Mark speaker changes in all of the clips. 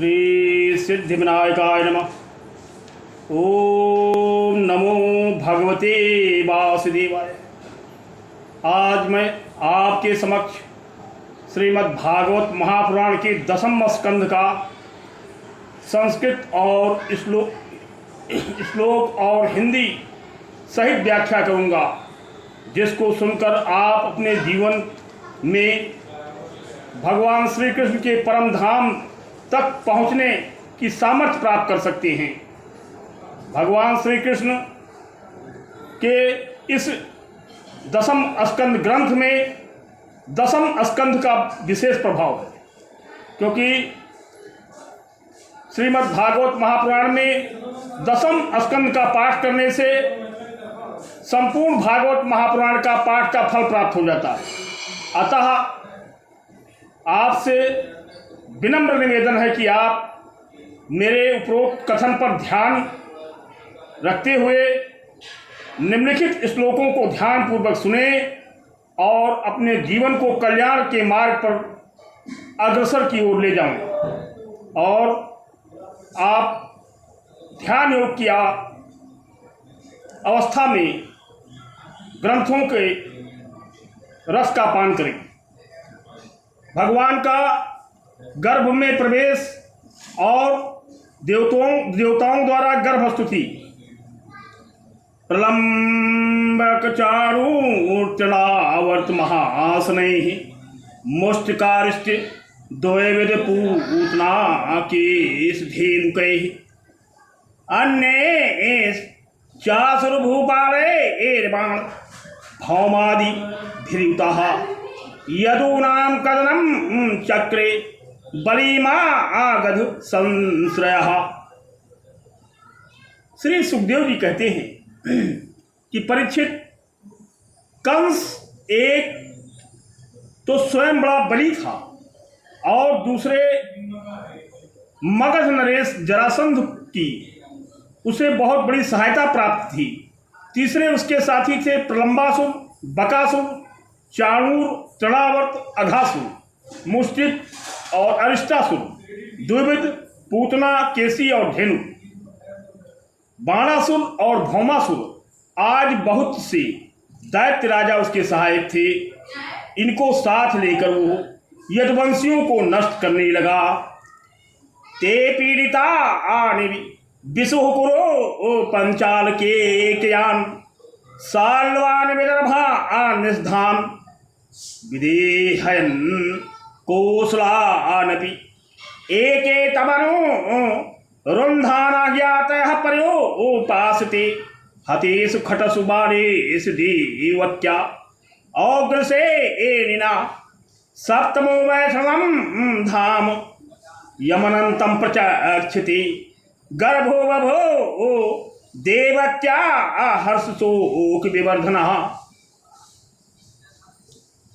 Speaker 1: श्री सिद्धिविनायकाय नमः। ओम नमो भगवते वासुदेवाय। आज मैं आपके समक्ष श्रीमद् भागवत महापुराण के 10वें स्कंध का संस्कृत और श्लोक और हिंदी सहित व्याख्या करूंगा, जिसको सुनकर आप अपने जीवन में भगवान श्री कृष्ण के परम धाम तक पहुंचने की सामर्थ्य प्राप्त कर सकते हैं। भगवान श्री कृष्ण के इस 10वें स्कंद ग्रंथ में 10वें स्कंद का विशेष प्रभाव है, क्योंकि श्रीमद् भागवत महापुराण में 10वें स्कंद का पाठ करने से संपूर्ण भागवत महापुराण का पाठ का फल प्राप्त हो जाता है। अतः आपसे विनम्र निवेदन है कि आप मेरे उपरोक्त कथन पर ध्यान रखते हुए निम्नलिखित श्लोकों को ध्यानपूर्वक सुने और अपने जीवन को कल्याण के मार्ग पर अग्रसर की ओर ले जाएं। और आप ध्यान योग की अवस्था में ग्रंथों के रस का पान करें। भगवान का गर्भ में प्रवेश और देवताओं द्वारा गर्भस्तुति। प्रलंबक चारूर्चलावर्त महासनैः मुष्टिकारिष्ट द्वैविध पूतना केश धेनुकैः अन्ये चासुर्भूपाले एर्बाण भौमादि भिरुताः यदूनां कदनं चक्रे बलिमा आगधु संश्रयः। श्री सुखदेव जी कहते हैं कि परीक्षित, कंस एक तो स्वयं बड़ा बली था और दूसरे मगध नरेश जरासंध की उसे बहुत बड़ी सहायता प्राप्त थी। तीसरे उसके साथी थे प्रलंबासुर, बकासुर, चाणूर, चढ़ावर्त, अघासुर, मुष्टिक और अरिष्टासुर, द्विविध, पूतना, केसी और धेनु, बाणासुर और भौमासुर। आज बहुत से दैत्य राजा उसके सहायक थे। इनको साथ लेकर वो यदुवंशियों को नष्ट करने लगा। ते पीड़िता आनि विशुः कुरो पंचाल के कयान साल्वान विदर्भा निष्धान विदेहयन् कोसलानपि एके तमनु रुन्धानाज्ञातः पर्यो उपासते हतेषु खटसु बालेषु देवत्या अग्रसे एनिना सप्तमो वैष्णवं धाम यमनन्तं प्रचक्षते गर्भो बभो देवत्या हर्षशोक विवर्धनः।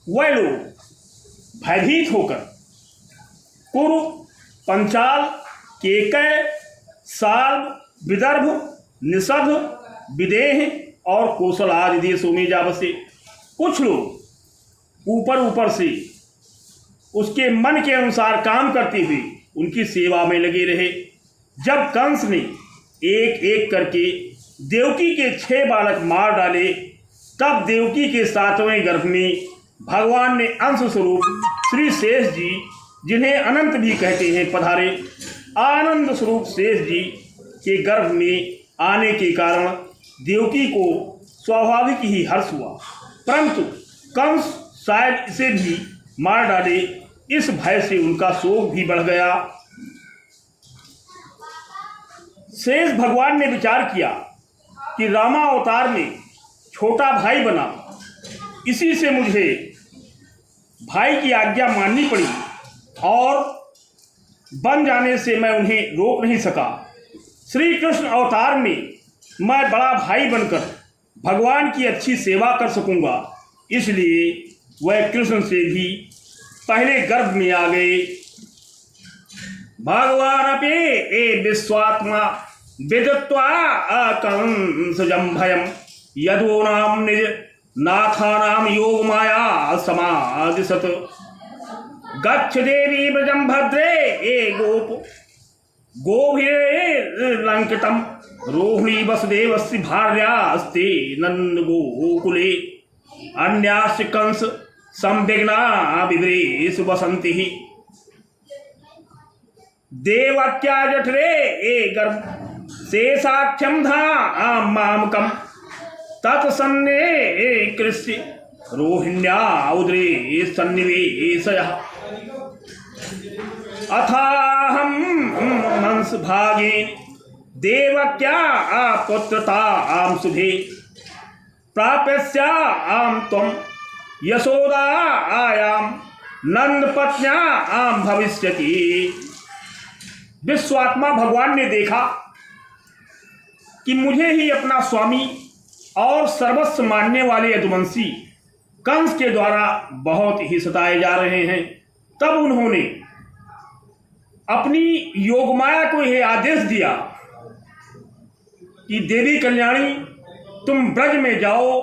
Speaker 1: वह लोग भयभीत होकर कुरु, पंचाल, केकय, साल्व, विदर्भ, निषद, विदेह और कौशल आदि देशों में जा बसे। कुछ लोग ऊपर से उसके मन के अनुसार काम करते हुए उनकी सेवा में लगे रहे। जब कंस ने एक एक करके देवकी के 6 बालक मार डाले, तब देवकी के 7वें गर्भ में भगवान ने अंश स्वरूप श्री शेष जी, जिन्हें अनंत भी कहते हैं, पधारे। आनंद स्वरूप शेष जी के गर्भ में आने के कारण देवकी को स्वाभाविक ही हर्ष हुआ, परंतु कंस शायद इसे भी मार डाले। इस भय से उनका शोक भी बढ़ गया। शेष भगवान ने विचार किया कि रामावतार में छोटा भाई बना, इसी से मुझे भाई की आज्ञा माननी पड़ी और बन जाने से मैं उन्हें रोक नहीं सका। श्री कृष्ण अवतार में मैं बड़ा भाई बनकर भगवान की अच्छी सेवा कर सकूंगा, इसलिए वह कृष्ण से भी पहले गर्भ में आ गए। भगवान अपि ए विश्वात्मा विदित्वा कंसजं भयं यदूनां निज नाथानां योग माया समादिशत गच्छ देवी ब्रजं भद्रे ए गोप गोभिर्लंकितम रोहिणी वसुदेवस्य भार्यास्ते नंद गोकुले अन्यास्य कंस संविघ्ना विवरेषु वसंति देवक्या जठरे गर्भ शेषाख्यम धाम मामकम तत्सन्ने कृष्य रोहिण्या उदरे सन्निवेशयः अथाहं मंस भागेन देवक्या पुत्रतां शुभे प्राप्स्यां त्वं यशोदायां नंदपत्न्यां भविष्यति। विश्वात्मा भगवान ने देखा कि मुझे ही अपना स्वामी और सर्वस्व मानने वाले यदुवंशी कंस के द्वारा बहुत ही सताए जा रहे हैं। तब उन्होंने अपनी योगमाया को यह आदेश दिया कि देवी कल्याणी तुम ब्रज में जाओ,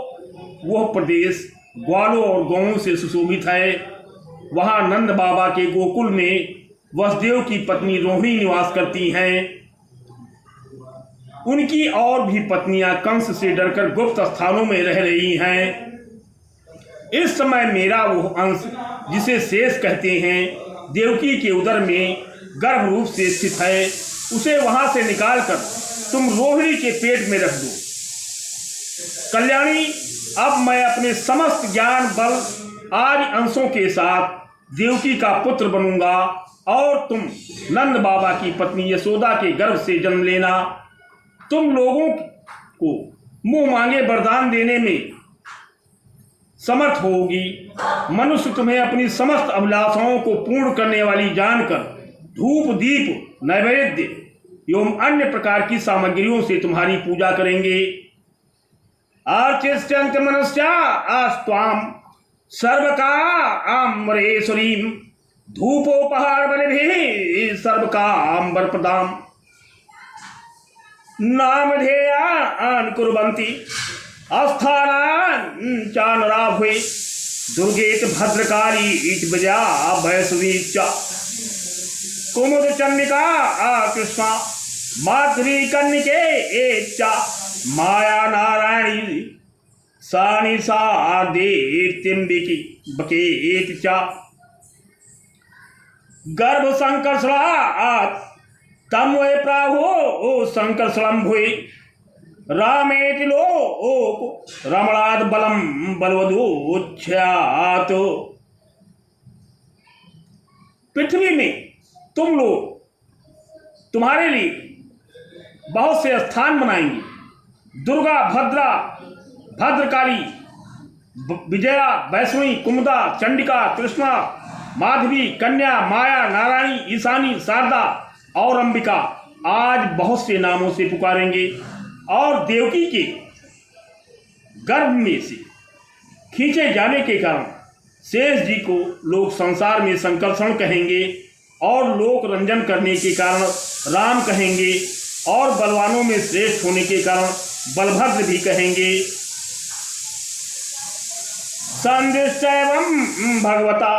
Speaker 1: वह प्रदेश ग्वालों और गौओं से सुशोभित है। वहां नंद बाबा के गोकुल में वसुदेव की पत्नी रोहिणी निवास करती हैं। उनकी और भी पत्नियां कंस से डरकर गुप्त स्थानों में रह रही हैं। इस समय मेरा वो अंश जिसे शेष कहते हैं देवकी के उदर में गर्भ रूप से स्थित है, उसे वहां से निकालकर तुम रोहिणी के पेट में रख दो। कल्याणी, अब मैं अपने समस्त ज्ञान बल आदि अंशों के साथ देवकी का पुत्र बनूंगा और तुम नंद बाबा की पत्नी यशोदा के गर्भ से जन्म लेना। तुम लोगों को मुंह मांगे वरदान देने में समर्थ होगी। मनुष्य तुम्हें अपनी समस्त अभिलाषाओं को पूर्ण करने वाली जानकर धूप दीप नैवेद्य एवं अन्य प्रकार की सामग्रियों से तुम्हारी पूजा करेंगे। अर्चिष्यन्त मनुष्या आस्त्वाम सर्वकामरेश्वरीं धूपोपहार बलिभिः सर्वकामवर प्रदाम नामधेयान् कुर्वन्ति अस्थानान् चानराभुवे दुर्गेत भद्रकाली इति विजया वैष्णवी च कुमुद चंडिका कृष्णा माधुरी कन्निके च माया नारायणी सानिसा देव्यम्बिकी बकेति च गर्भ संकर्षणा तम वे प्राहो संकर्षणं भुवि रामेति लोक रमणाद बलम बलवदोच्छ्यात। पृथ्वी में तुम लोग तुम्हारे लिए बहुत से स्थान बनाएंगे। दुर्गा, भद्रा, भद्रकाली, विजया, वैष्णवी, कुमुदा, चंडिका, कृष्णा, माधवी, कन्या, माया, नारायणी, ईशानी, शारदा और अंबिका आज बहुत से नामों से पुकारेंगे। और देवकी के गर्भ में से खींचे जाने के कारण शेष जी को लोग संसार में संकर्षण कहेंगे और लोक रंजन करने के कारण राम कहेंगे और बलवानों में श्रेष्ठ होने के कारण बलभद्र भी कहेंगे। संदिष्टैवं भगवता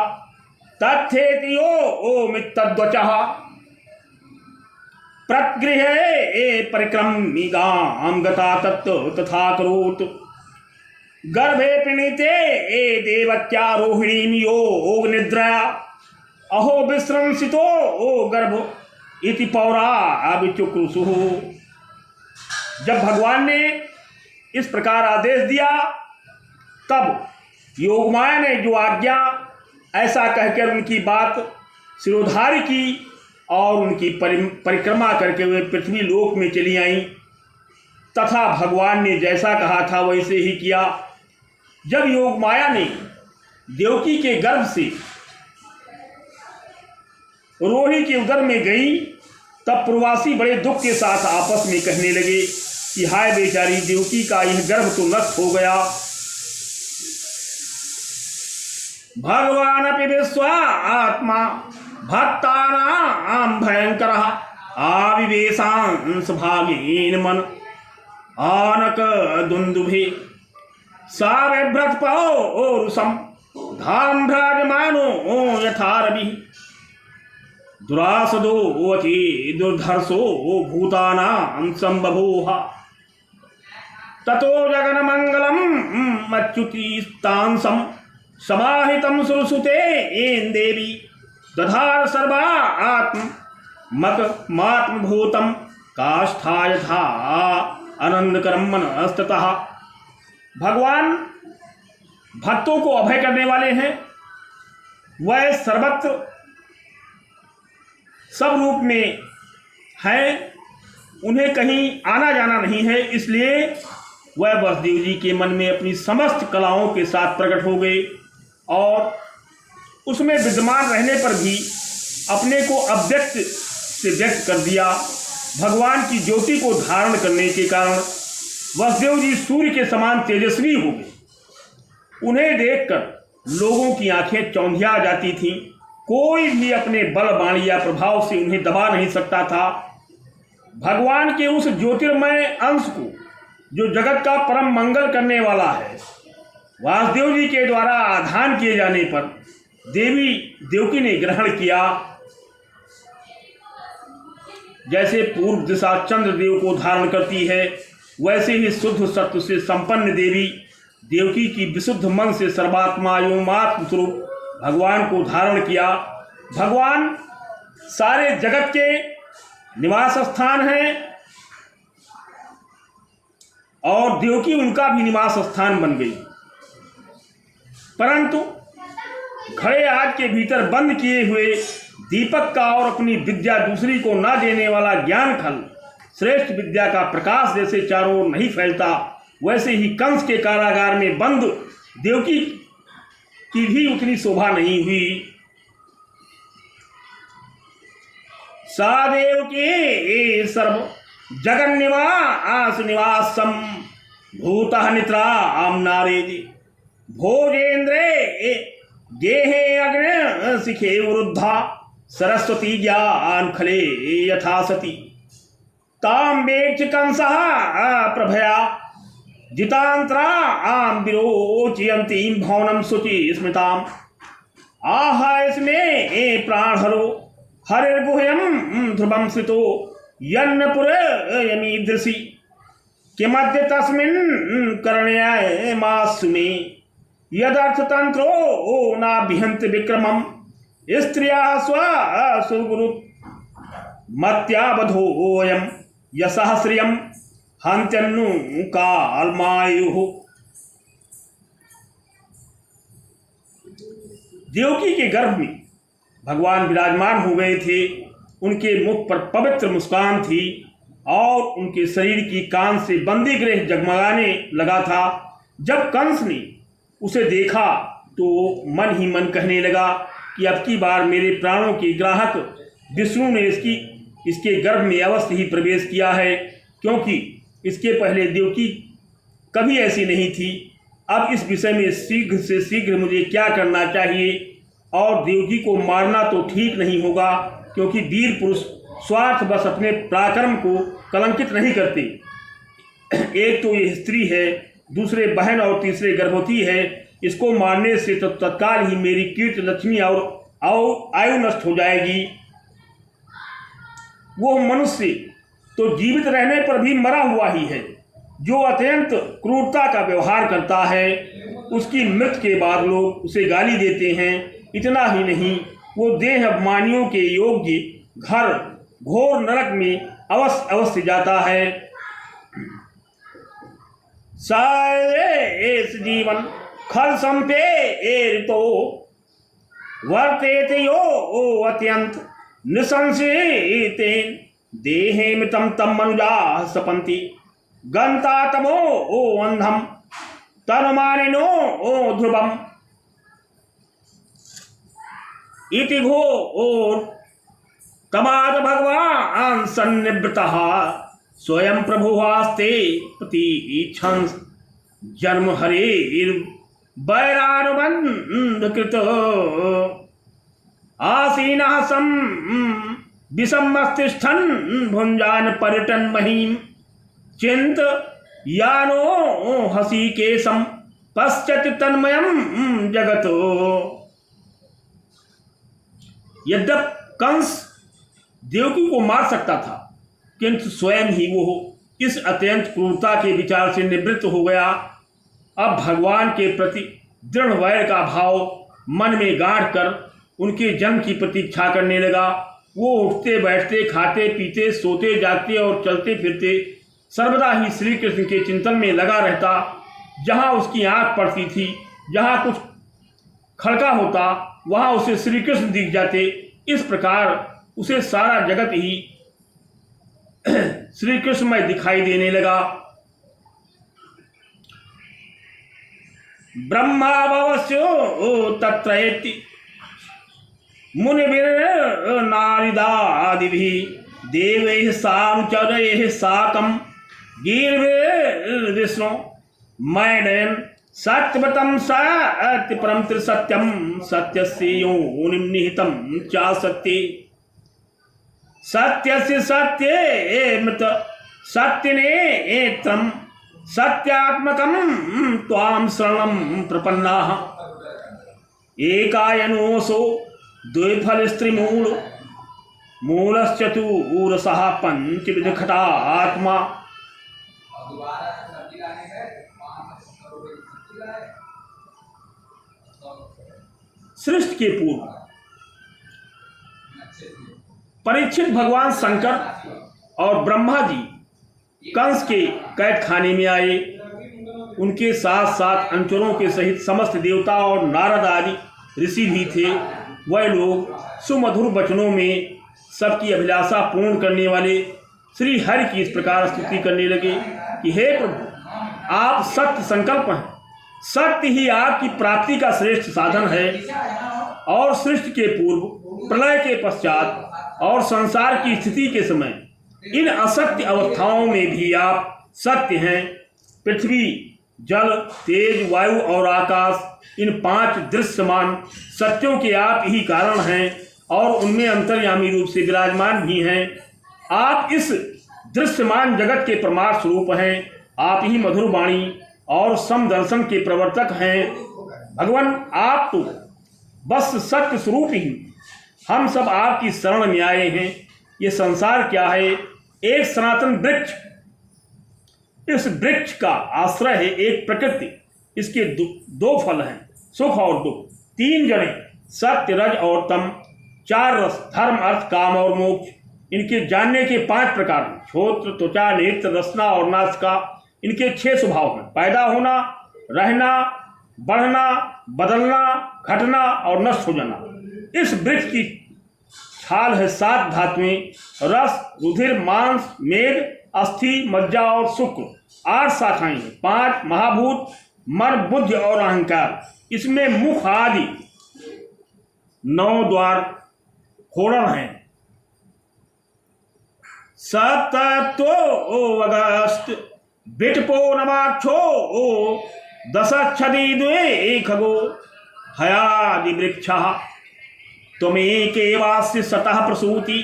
Speaker 1: तथेति यो मित्तद्वचः प्रगृहे परिक्रमिगां गता तत्व तथा करोत् गर्भे प्रणीते देवक्या रोहिणीं योग निद्रया अहो विश्रंसितो गर्भ इति पौरा अभिचुक्रुषु। जब भगवान ने इस प्रकार आदेश दिया तब योगमाया ने जो आज्ञा ऐसा कहकर उनकी बात सिरोधार्य की और उनकी परिक्रमा करके वे पृथ्वी लोक में चली आईं तथा भगवान ने जैसा कहा था वैसे ही किया। जब योगमाया ने देवकी के गर्भ से रोहिणी के उदर में गई तब प्रवासी बड़े दुख के साथ आपस में कहने लगे कि हाय बेचारी देवकी का यह गर्भ तो नष्ट हो गया। भगवान अपि विश्वा आत्मा भक्तानां भयंकरः आविवेशांस भागेन मन आनक दुंदुभे सा बिभ्रत पौरुषम धाम भ्राजमानो यथा रवि दुरासदो वची दुर्धर्षो भूतानां संबभूव ततो जगन्मंगलम मच्युतिस्तांसं समाहितं सुरसुते येन देवी दधार सर्वा आत्मकमात्मभूतं काष्ठा यथा आनंदकरम मनस्ततः। भगवान भक्तों को अभय करने वाले हैं। वह सर्वत्र सब रूप में हैं, उन्हें कहीं आना जाना नहीं है, इसलिए वह वसुदेव जी के मन में अपनी समस्त कलाओं के साथ प्रकट हो गए और उसमें विद्यमान रहने पर भी अपने को अव्यक्त से व्यक्त कर दिया। भगवान की ज्योति को धारण करने के कारण वसुदेव जी सूर्य के समान तेजस्वी हो गए। उन्हें देखकर लोगों की आंखें चौंधिया जाती थीं। कोई भी अपने बल वाणी या प्रभाव से उन्हें दबा नहीं सकता था। भगवान के उस ज्योतिर्मय अंश को, जो जगत का परम मंगल करने वाला है, वासुदेव जी के द्वारा आधान किए जाने पर देवी देवकी ने ग्रहण किया। जैसे पूर्व दिशा चंद्रदेव को धारण करती है, वैसे ही शुद्ध सत्व से संपन्न देवी देवकी की विशुद्ध मन से सर्वात्मा एवं स्वरूप भगवान को धारण किया। भगवान सारे जगत के निवास स्थान हैं और देवकी उनका भी निवास स्थान बन गई। परंतु घड़े आग के भीतर बंद किए हुए दीपक का और अपनी विद्या दूसरी को न देने वाला ज्ञान खल श्रेष्ठ विद्या का प्रकाश जैसे चारों ओर नहीं फैलता, वैसे ही कंस के कारागार में बंद देवकी की भी उतनी शोभा नहीं हुई। सादेव के सर्व जगन्निवास निवासम भूतः निद्रा नारेदि भोजेन्द्रे गेहे अग्नि शिखे वृद्धा सरस्वती ज्ञान खले यथा सती ताम वेक्ष कंसः प्रभया जितांतरा आम विरोचयंती भवनम शुचि स्मृताम आह इसमें प्राण हरो हरिर्गुह्यम ध्रुवम स्थितो यन्नपुरयमीदृशि किमद्य तस्मिन् करण्याय मासु मे यदर्थतंत्रो नाभिहन्ति विक्रमम् स्त्रियः स्वसुरगुरु मत्यावधोऽयं यशः श्रियं हन्त्यन्नु कालमायुः। देवकी के गर्भ में भगवान विराजमान हो गए थे। उनके मुख पर पवित्र मुस्कान थी और उनके शरीर की कान से बंदी गृह जगमगाने लगा था। जब कंस ने उसे देखा तो मन ही मन कहने लगा कि अब की बार मेरे प्राणों के ग्राहक विष्णु ने इसके गर्भ में अवश्य ही प्रवेश किया है, क्योंकि इसके पहले देवकी कभी ऐसी नहीं थी। अब इस विषय में शीघ्र से शीघ्र मुझे क्या करना चाहिए? और देवकी को मारना तो ठीक नहीं होगा, क्योंकि वीर पुरुष स्वार्थ बस अपने पराक्रम को कलंकित नहीं करते। एक तो ये स्त्री है, दूसरे बहन और तीसरे गर्भवती है। इसको मारने से तो तत्काल ही मेरी कीर्ति लक्ष्मी और आयु नष्ट हो जाएगी। वो मनुष्य तो जीवित रहने पर भी मरा हुआ ही है। जो अत्यंत क्रूरता का व्यवहार करता है, उसकी मृत्यु के बाद लोग उसे गाली देते हैं। इतना ही नहीं, वो देह अभिमानियों के योग्य घर घोर नरक में अवश्य जाता है। सायेस जीवन खल संपेरितो वर्तेत यो अत्यंत निसंशयितेन देहे मितं तम मनुजा सपन्ति गंता तमो अंधम तनुमानिनो ध्रुवम इति घोर तमाद भगवान सन्निवृतः स्वयं प्रभुवास्ते प्रतीक्षन् जन्म हरेर् वैरानुबन्ध कृत आसीनः सं विषमस्तिष्ठन् भुञ्जान पर्यटन महीम चिंत यानो हसीकेशं पश्यति तन्मयं जगतो। यद्यप कंस देवकी को मार सकता था, किंतु स्वयं ही वो इस अत्यंत क्रूरता के विचार से निवृत्त हो गया। अब भगवान के प्रति दृढ़ वैर का भाव मन में गाढ़ कर उनके जन्म की प्रतीक्षा करने लगा। वो उठते बैठते, खाते पीते, सोते जागते और चलते फिरते सर्वदा ही श्री कृष्ण के चिंतन में लगा रहता। जहाँ उसकी आंख पड़ती थी, जहाँ कुछ खड़का होता, वहाँ उसे श्री कृष्ण दिख जाते। इस प्रकार उसे सारा जगत ही श्री कृष्णमय दिखाई देने लगा। ब्रह्माभवस्यो तत्रैति मुनिभिर् नारदादिभिः देवैः सानुचरैः साकं गीर्भिर्विष्णु मैडयन् सत्यव्रतं सत्यपरं त्रिसत्यं सत्यस्य योनिं निहितं चासक्ति सत्यस्य सत्येमृत सत्यनेत्रं सत्यात्मकं त्वां शरणं प्रपन्नाः एकायनोऽसो द्विफलस्त्रिमूल मूलश्चतुरसः पंचविधखटा आत्मा। सृष्टि के पूर्व परीक्षित भगवान शंकर और ब्रह्मा जी कंस के कैद खाने में आए। उनके साथ साथ अनुचरों के सहित समस्त देवता और नारद आदि ऋषि भी थे। वह लोग सुमधुर वचनों में सबकी अभिलाषा पूर्ण करने वाले श्री हरि की इस प्रकार स्तुति करने लगे कि हे प्रभु, आप सत्य संकल्प हैं, सत्य ही आपकी प्राप्ति का श्रेष्ठ साधन है। और सृष्टि के पूर्व, प्रलय के पश्चात और संसार की स्थिति के समय इन असत्य अवस्थाओं में भी आप सत्य हैं। पृथ्वी, जल, तेज, वायु और आकाश, इन 5 दृश्यमान सत्यों के आप ही कारण हैं और उनमें अंतर्यामी रूप से विराजमान भी हैं। आप इस दृश्यमान जगत के परमार्थ स्वरूप हैं। आप ही मधुर वाणी और समदर्शन के प्रवर्तक हैं। भगवान, आप तो बस सत्य स्वरूप ही। हम सब आपकी शरण में आए हैं। ये संसार क्या है? एक सनातन वृक्ष। इस वृक्ष का आश्रय है एक प्रकृति। इसके दो फल हैं, सुख और दुख। 3 जड़ें, सत्य, रज और तम। 4 रस, धर्म, अर्थ, काम और मोक्ष। इनके जानने के 5 प्रकार हैं, श्रोत्र, त्वचा, नेत्र, रसना और नासिका। इनके 6 स्वभाव हैं, पैदा होना, रहना, बढ़ना, बदलना, घटना और नष्ट हो जाना। इस वृक्ष की छाल है 7 धातुएं, रस, रुधिर, मांस, मेद, अस्थि, मज्जा और शुक्र। 8 शाखाएं, 5 महाभूत, मन, बुद्धि और अहंकार। इसमें मुख आदि 9 द्वार खोरण हैं। सतत्व अगस्त बिटपो नवाक्षो 10 द्वे खगो हयादि वृक्षः त्वमेकेवास्य सतः प्रसूति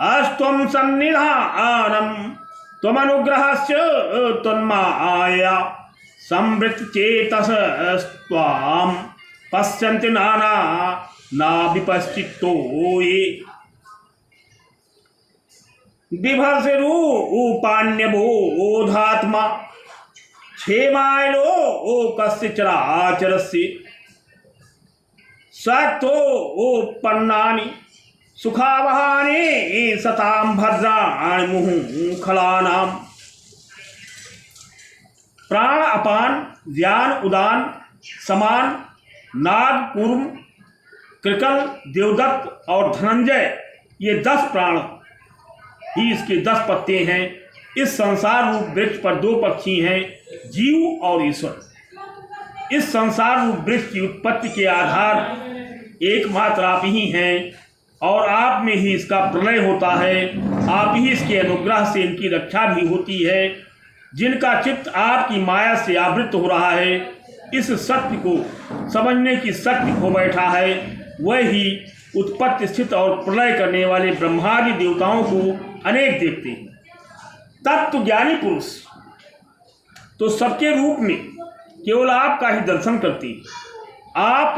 Speaker 1: अस्त्वं सन्निधानम् त्वमनुग्रहस्य त्वन्माया संवृत्तचेतसस्त्वां पश्यन्ति नाना नाभिपश्चित्तो ये बिभर्षरूपाण्यबोधात्मा क्षेमाय लोकस्य चराचरस्य सत्वोपन्नानि सुखावहानि सतां भद्राणि मुहुखलानां। प्राण अपान, ज्ञान उदान, समान, नाग, कूर्म, कृकल, देवदत्त और धनंजय, ये 10 प्राण ही इसके 10 पत्ते हैं। इस संसार रूप वृक्ष पर 2 पक्षी हैं, जीव और ईश्वर। इस संसार रूप वृक्ष की उत्पत्ति के आधार एकमात्र आप ही हैं और आप में ही इसका प्रलय होता है। आप ही इसके अनुग्रह से इनकी रक्षा भी होती है। जिनका चित्त आपकी माया से आवृत हो रहा है, इस सत्य को समझने की शक्ति खो बैठा है, वह ही उत्पत्ति, स्थिति और प्रलय करने वाले ब्रह्मादि देवताओं को अनेक देखते हैं। तत्व ज्ञानी पुरुष तो सबके रूप में केवल आपका ही दर्शन करते हैं। आप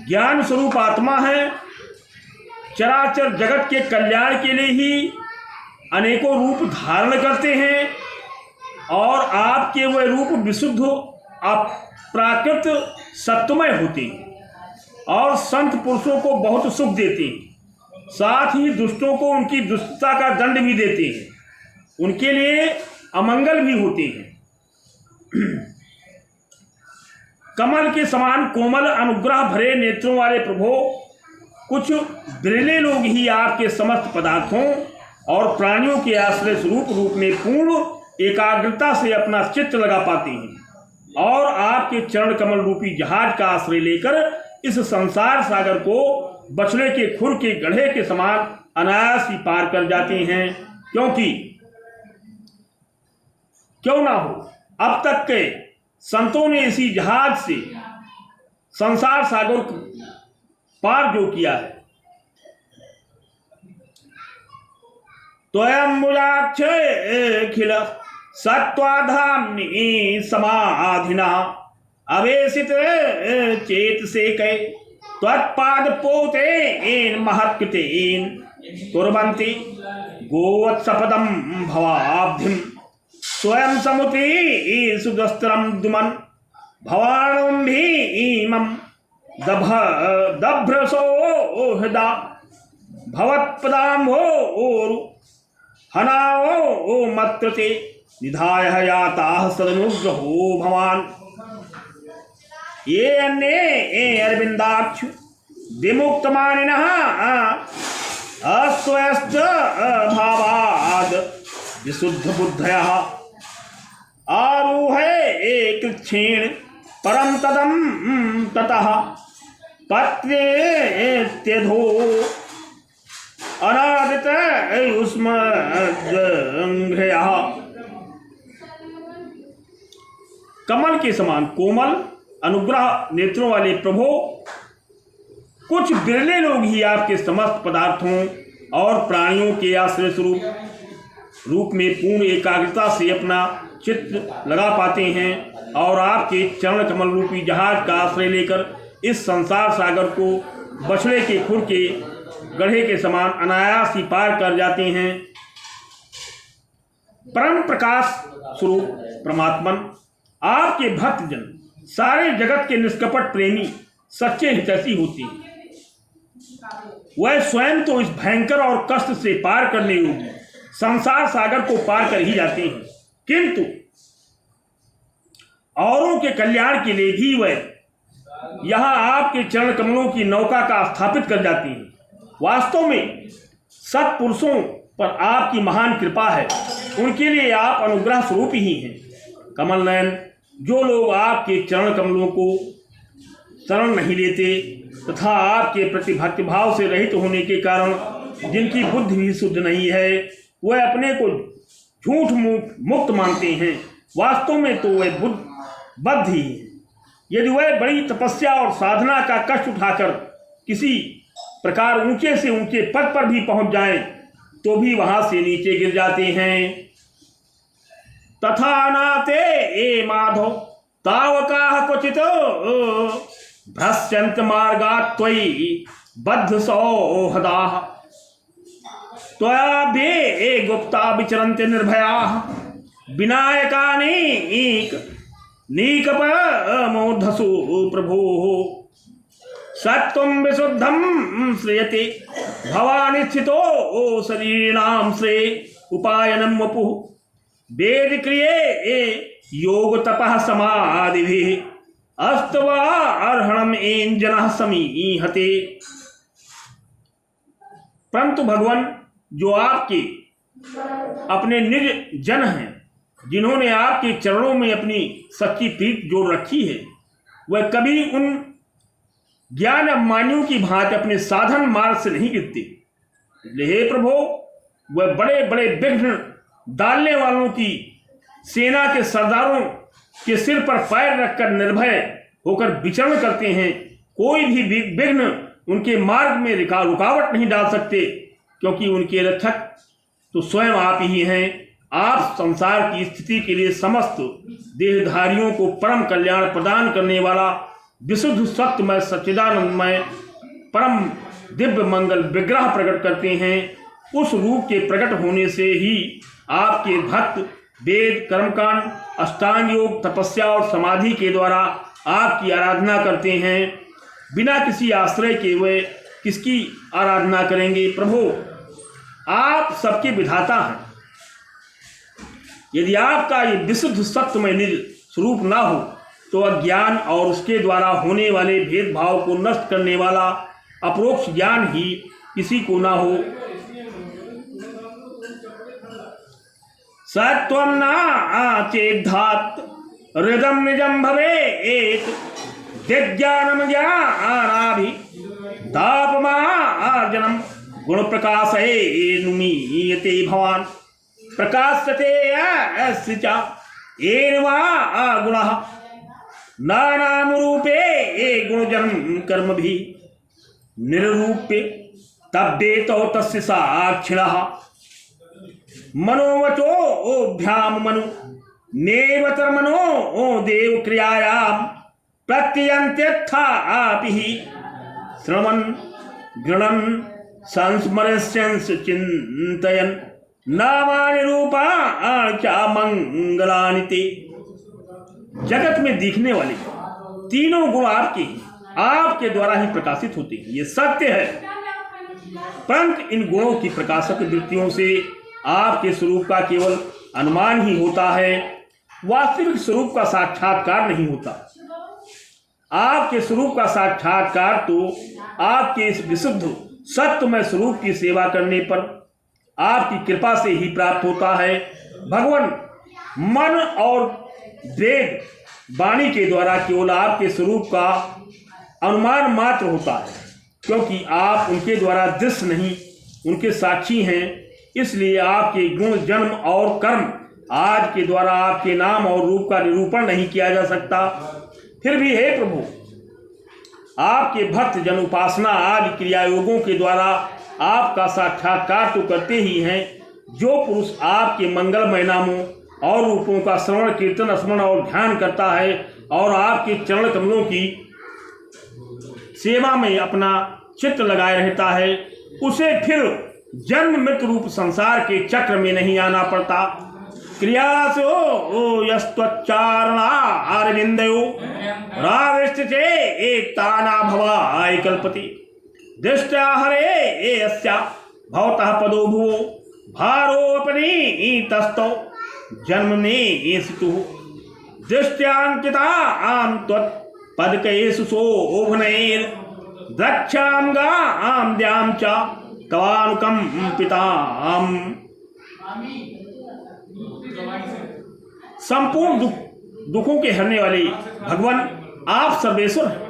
Speaker 1: ज्ञान स्वरूप आत्मा हैं चराचर जगत के कल्याण के लिए ही अनेकों रूप धारण करते हैं और आपके वह रूप विशुद्ध अप्राकृत सत्वमय होते हैं और संत पुरुषों को बहुत सुख देते हैं, साथ ही दुष्टों को उनकी दुष्टता का दंड भी देते हैं, उनके लिए अमंगल भी होते हैं। कमल के समान कोमल अनुग्रह भरे नेत्रों वाले प्रभु, कुछ बिरले लोग ही आपके समस्त पदार्थों और प्राणियों के आश्रय स्वरूप रूप में पूर्ण एकाग्रता से अपना चित्त लगा पाते हैं और आपके चरण कमल रूपी जहाज का आश्रय लेकर इस संसार सागर को बछड़े के खुर के गड्ढे के समान अनायास ही पार कर जाते हैं। क्योंकि क्यों ना हो, अब तक के संतों ने इसी जहाज से संसार सागर पार जो किया है। त्वयंबुजाक्षखिल सत्वाधाम्नि समाधिना अवेशित चेतसे कै त्वत्पाद पोतेन महत्कृतेन कुर्वन्ति गोवत्सपदं भवाब्धिं स्वयं समुति सुदस्त्रं दुमन् भवाणं भीमं दभ्रसो हृदा भवत्पदाम्भो हनाओ मत्रते निधाय याताः सदनुग्रहो भवान् ये अन्ये अरविन्दाक्ष विमुक्तमानिनः अस्वस्थ भावाद् विशुद्ध बुद्धयः आरूहे कृच्छेण परम तदम ततः पत्रेत्यधो अनादित युष्मद्घ्रयः। कमल के समान कोमल अनुग्रह नेत्रों वाले प्रभु, कुछ बिरले लोग ही आपके समस्त पदार्थों और प्राणियों के आश्रय स्वरूप रूप में पूर्ण एकाग्रता से अपना चित्त लगा पाते हैं और आपके चरण कमल रूपी जहाज का आश्रय लेकर इस संसार सागर को बछड़े के खुर के गड्ढे के समान अनायास ही पार कर जाते हैं। परम प्रकाश स्वरूप परमात्मन, आपके भक्तजन सारे जगत के निष्कपट प्रेमी सच्चे हितैषी होते हैं। वह स्वयं तो इस भयंकर और कष्ट से पार करने योग्य संसार सागर को पार कर ही जाते हैं, किंतु औरों के कल्याण के लिए भी वह यहाँ आपके चरण कमलों की नौका का स्थापित कर जाती हैं। वास्तव में सत्पुरुषों पर आपकी महान कृपा है, उनके लिए आप अनुग्रह स्वरूप ही हैं। कमल नयन, जो लोग आपके चरण कमलों को शरण नहीं लेते तथा आपके प्रति भक्तिभाव से रहित होने के कारण जिनकी बुद्धि भी शुद्ध नहीं है, वह अपने को झूठ मुक्त मानते हैं। वास्तव में तो वह बद्ध ही है। यदि वह बड़ी तपस्या और साधना का कष्ट उठाकर किसी प्रकार ऊंचे से ऊंचे पद पर भी पहुंच जाएं, तो भी वहां से नीचे गिर जाते हैं। तथा नाते ए माधव तावकाः क्वचित् भ्रश्यन्त मार्गात् त्वयि बद्ध सौहृदाः त्वयाभ्ये गुप्ता विचरन्ति निर्भयाः विनायकानीक नीकपमूर्धसु प्रभोः सत्वं विशुद्धं श्रियते भवानि स्थितो शरीराणां श्रेये उपायनं वपुः वेद क्रिये योग तपः समाधिभिः अस्तवा अर्हणम् एन जनः समीहते। परंतु भगवान, जो आपके अपने निज जन हैं, जिन्होंने आपके चरणों में अपनी सच्ची प्रीत जोड़ रखी है, वह कभी उन ज्ञान अभिमानियों की भांति अपने साधन मार्ग से नहीं गिरते। हे प्रभु, वह बड़े बड़े विघ्न डालने वालों की सेना के सरदारों के सिर पर पैर रखकर निर्भय होकर विचरण करते हैं। कोई भी विघ्न उनके मार्ग में रुकावट नहीं डाल सकते, क्योंकि उनके रक्षक तो स्वयं आप ही हैं। आप संसार की स्थिति के लिए समस्त देहधारियों को परम कल्याण प्रदान करने वाला विशुद्ध सत्यमय सच्चिदानंदमय परम दिव्य मंगल विग्रह प्रकट करते हैं, उस रूप के प्रकट होने से ही आपके भक्त वेद, कर्मकांड, अष्टांग योग, तपस्या और समाधि के द्वारा आपकी आराधना करते हैं। बिना किसी आश्रय के वे किसकी आराधना करेंगे? प्रभु, आप सबके विधाता हैं। यदि आपका ये विशुद्ध सत्यमय निज स्वरूप ना हो तो अज्ञान और उसके द्वारा होने वाले भेदभाव को नष्ट करने वाला अपरोक्ष ज्ञान ही किसी को ना हो। सत्वम ना चेद्धात हृदम निजम भवेत् दिग्ज्ञानम ज्ञानाभि तापमार्जनम गुण प्रकाशे नुमीयते भवान प्रकाशते अस्य च येन वा गुणः नानाम रूपे गुणजन्म कर्म भी निरूप्य तब्देतो तस्य साक्षिणः मनोवचोभ्याम मनु नेवतर मनो देव क्रियायाम प्रत्ययन्त्यर्थापि श्रवण गृणन संस्मरस्यंस चिन्तयन् नामानि रूपाणि च मंगलानि ते। जगत में दिखने वाले तीनों गुण आपके द्वारा ही प्रकाशित होते हैं, ये सत्य है। परंतु इन गुणों की प्रकाशक वृत्तियों से आपके स्वरूप का केवल अनुमान ही होता है, वास्तविक स्वरूप का साक्षात्कार नहीं होता। आपके स्वरूप का साक्षात्कार तो आपके इस विशुद्ध सत्यमय स्वरूप की सेवा करने पर आपकी कृपा से ही प्राप्त होता है। भगवान मन और वेद वाणी के द्वारा केवल आपके स्वरूप का अनुमान मात्र होता है, क्योंकि आप उनके द्वारा दृश्य नहीं, उनके साक्षी हैं। इसलिए आपके गुण, जन्म और कर्म आज के द्वारा आपके नाम और रूप का निरूपण नहीं किया जा सकता। फिर भी हे प्रभु, आपके भक्त जन उपासना आदि क्रिया योगों के द्वारा आपका साक्षात्कार तो करते ही हैं। जो पुरुष आपके मंगलमय नामों और रूपों का श्रवण, कीर्तन, स्मरण और ध्यान करता है और आपके चरण कमलों की सेवा में अपना चित्त लगाए रहता है, उसे फिर जन्म मृत्यु रूप संसार के चक्र में नहीं आना पड़ता। क्रियासो यस्त्वच्चारणा अरविंदयो राविष्टचे एकताना भवाय कल्पति दृष्ट्या हरे अस्या भवतः पदो भुवो भारोपनी तस्थौ जन्मने एसितु दृष्ट्यांकिता आम त्वत्पदकेषु शोभनैर् द्रक्ष्यां गां द्यां च तवानुकंपिताम्। संपूर्ण दुखों के हरने वाले भगवान आप सर्वेश्वर हैं।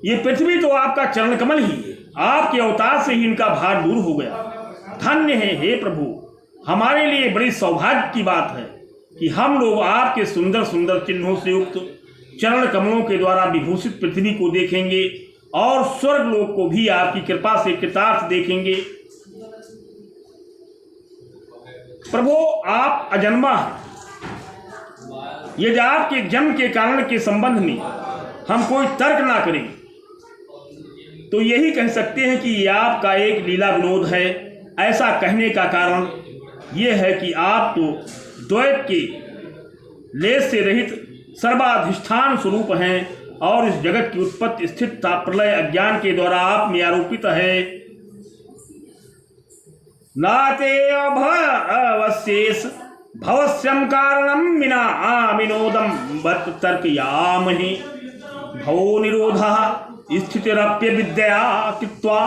Speaker 1: ये पृथ्वी तो आपका चरण कमल ही है, आपके अवतार से ही इनका भार दूर हो गया। धन्य है हे प्रभु, हमारे लिए बड़ी सौभाग्य की बात है कि हम लोग आपके सुंदर सुंदर चिन्हों से युक्त चरण कमलों के द्वारा विभूषित पृथ्वी को देखेंगे और स्वर्ग लोक को भी आपकी कृपा से कृतार्थ देखेंगे। प्रभु, आप अजन्मा हैं। यदि आपके जन्म के कारण के संबंध में हम कोई तर्क ना करें तो यही कह सकते हैं कि यह आपका एक लीला विनोद है। ऐसा कहने का कारण यह है कि आप तो द्वैत के लेस से रहित सर्वाधिष्ठान स्वरूप हैं और इस जगत की उत्पत्ति, स्थिरता, प्रलय अज्ञान के द्वारा आप में आरोपित है। नाते अभवशेष भवस्यम कारणम विना विनोदम बत तर्कयामहि भवो निरोधः स्थितिरप्य विद्या कृत्वा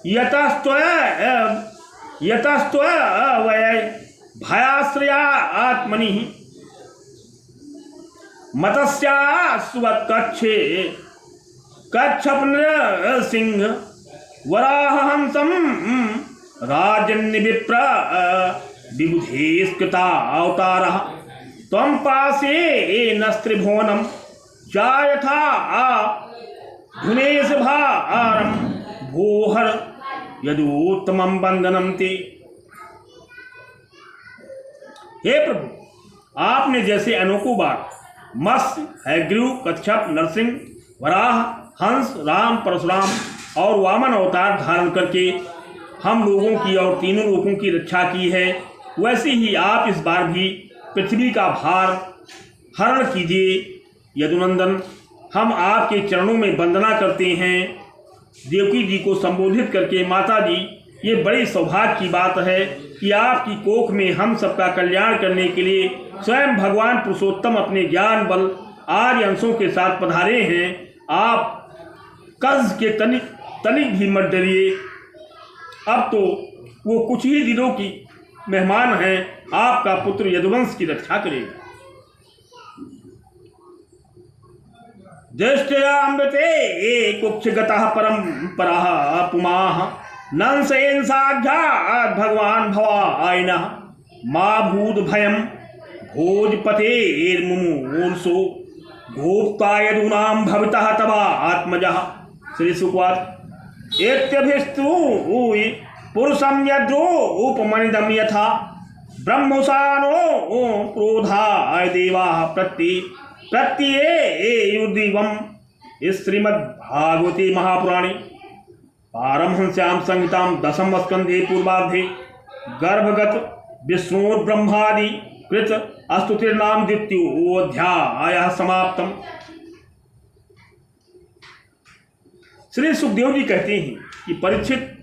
Speaker 1: यतस्त्वय भयाश्रया आत्मनि मत्स्यास्वत्कच्छे कच्छपनृसिंह वराहहंसं राजन्यविप्र विबुधेस्कृता अवतारः त्वं पासे नस्त्रिभुवनं जायथा धुनेश भारम भूहर यदुत्तमं बंदनम ते। हे प्रभु, आपने जैसे अनोखों बार मत्स्य, हैग्रीव, कच्छप, नरसिंह, वराह, हंस, राम, परशुराम, और वामन अवतार धारण करके हम लोगों की और तीनों लोगों की रक्षा की है, वैसे ही आप इस बार भी पृथ्वी का भार हरण कीजिए। यदुनंदन, हम आपके चरणों में वंदना करते हैं। देवकी जी को संबोधित करके, माता जी, ये बड़ी सौभाग्य की बात है कि आपकी कोख में हम सबका कल्याण करने के लिए स्वयं भगवान पुरुषोत्तम अपने ज्ञान बल आर्य अंशों के साथ पधारे हैं। आप कंस के तनिक भी मत डरिए, अब तो वो कुछ ही दिनों की मेहमान हैं। आपका पुत्र यदुवंश की रक्षा करेगा। ज्येष्ठयामृते कुक्षगतः परम्पराः पुमाः नंसेन साक्षात् भगवान् भवायनः मा भूत भयं भोजपतेर्मुमूर्षो गोप्ता यदूनां भवितः तवा आत्मजः। श्री सुकवात एत्यभिस्तूय पुरुषं यद्रो उपमनिदं यथा ब्रह्मसानो प्रोधाय देवाः प्रत्येयुर्दिवम्। इस श्रीमद्भागवते महापुराणे पारमहंस्यां संहितां दशम स्कंधे पूर्वार्धे गर्भगत विष्णुर्ब्रह्मादि कृत स्तुतिर्नाम द्वितीयोऽध्यायः समाप्तम्। श्री सुखदेव जी कहते हैं कि परीक्षित,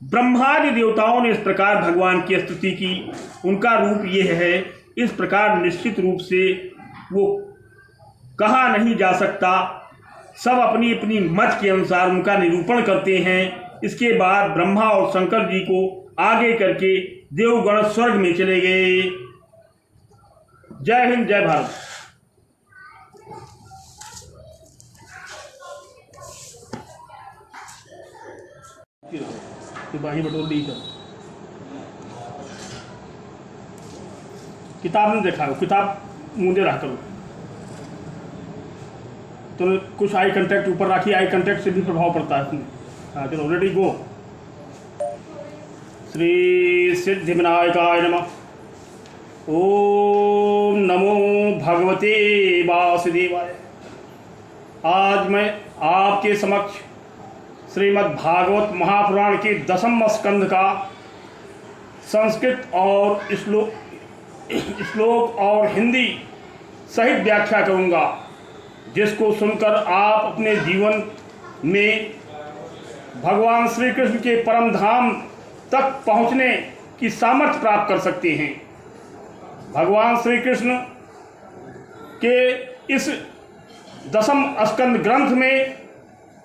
Speaker 1: ब्रह्मादि देवताओं ने इस प्रकार भगवान की स्तुति की। उनका रूप यह है, इस प्रकार निश्चित रूप से वो कहा नहीं जा सकता। सब अपनी अपनी मत के अनुसार उनका निरूपण करते हैं। इसके बाद ब्रह्मा और शंकर जी को आगे करके देवगण स्वर्ग में चले गए। जय हिंद, जय भारत। बाही बटोर दी किताब ने देखा, किताब मुझे रहा करो तो कुछ आई कांटेक्ट ऊपर रखी। आई कांटेक्ट से भी प्रभाव पड़ता है उसमें। हाँ चलो, रेडी गो। श्री सिद्धिविनायकाय नमः। ओम नमो भगवते वासुदेवाय। आज मैं आपके समक्ष श्रीमद् भागवत महापुराण के दशम स्कंध का संस्कृत और श्लोक और हिंदी सहित व्याख्या करूंगा, जिसको सुनकर आप अपने जीवन में भगवान श्री कृष्ण के परम धाम तक पहुंचने की सामर्थ्य प्राप्त कर सकते हैं। भगवान श्री कृष्ण के इस दशम स्कंध ग्रंथ में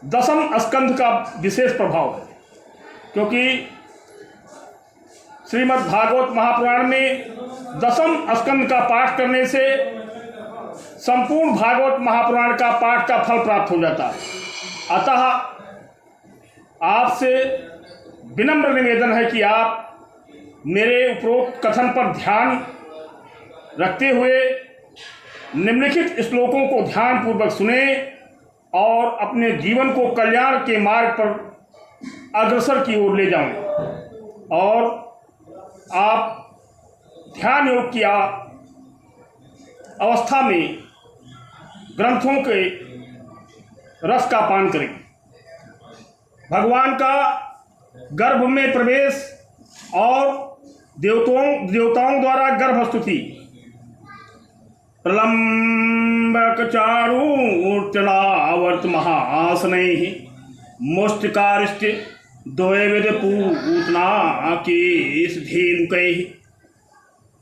Speaker 1: दशम स्कंध का विशेष प्रभाव है, क्योंकि श्रीमद् भागवत महापुराण में दशम स्कंद का पाठ करने से संपूर्ण भागवत महापुराण का पाठ का फल प्राप्त हो जाता है। अतः आपसे विनम्र निवेदन है कि आप मेरे उपरोक्त कथन पर ध्यान रखते हुए निम्नलिखित श्लोकों को ध्यानपूर्वक सुने और अपने जीवन को कल्याण के मार्ग पर अग्रसर की ओर ले जाएं। और आप ध्यान योग की अवस्था में ग्रंथों के रस का पान करें। भगवान का गर्भ में प्रवेश और देवताओं द्वारा गर्भस्तुति। प्रलंबक चारूर्चलावर्त महासनैः मुष्टिकारिष्ट द्वैविध पूतना केशधेनुकैः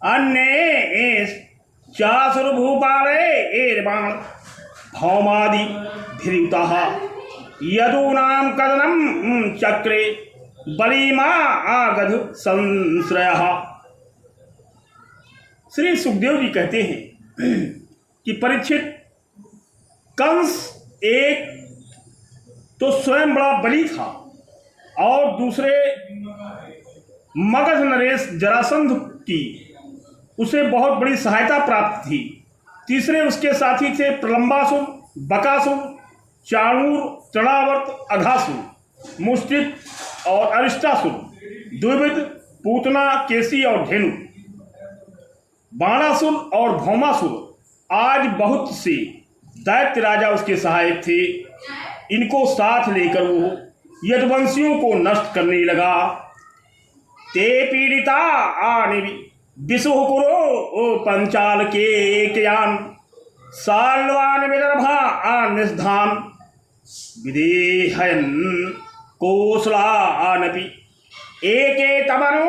Speaker 1: अन्ये चासुरभूपालैर्बाण भौमादिभिर्युतः यदूनां कदनं चक्रे बलिमागध संश्रयः। श्री सुखदेव जी कहते हैं कि परीक्षित, कंस एक तो स्वयं बड़ा बली था और दूसरे मगध नरेश जरासंध की उसे बहुत बड़ी सहायता प्राप्त थी। तीसरे उसके साथी थे प्रलंबासुर, बकासुर, चाणूर, चणावर्त, अघासुर, मुष्टिक और अरिष्टासुर, द्विविध, पूतना, केसी और धेनु, बाणासुर और भौमासुर। आज बहुत से दैत्य राजा उसके सहायक थे। इनको साथ लेकर वो यदुवंशियों को नष्ट करने लगा। ते पीड़िता आनि विशुः कुरो ओ पंचाल के एकयान साल्वान विदर्भा निष्धान विदेहयन कोसला आनपि एके तमनु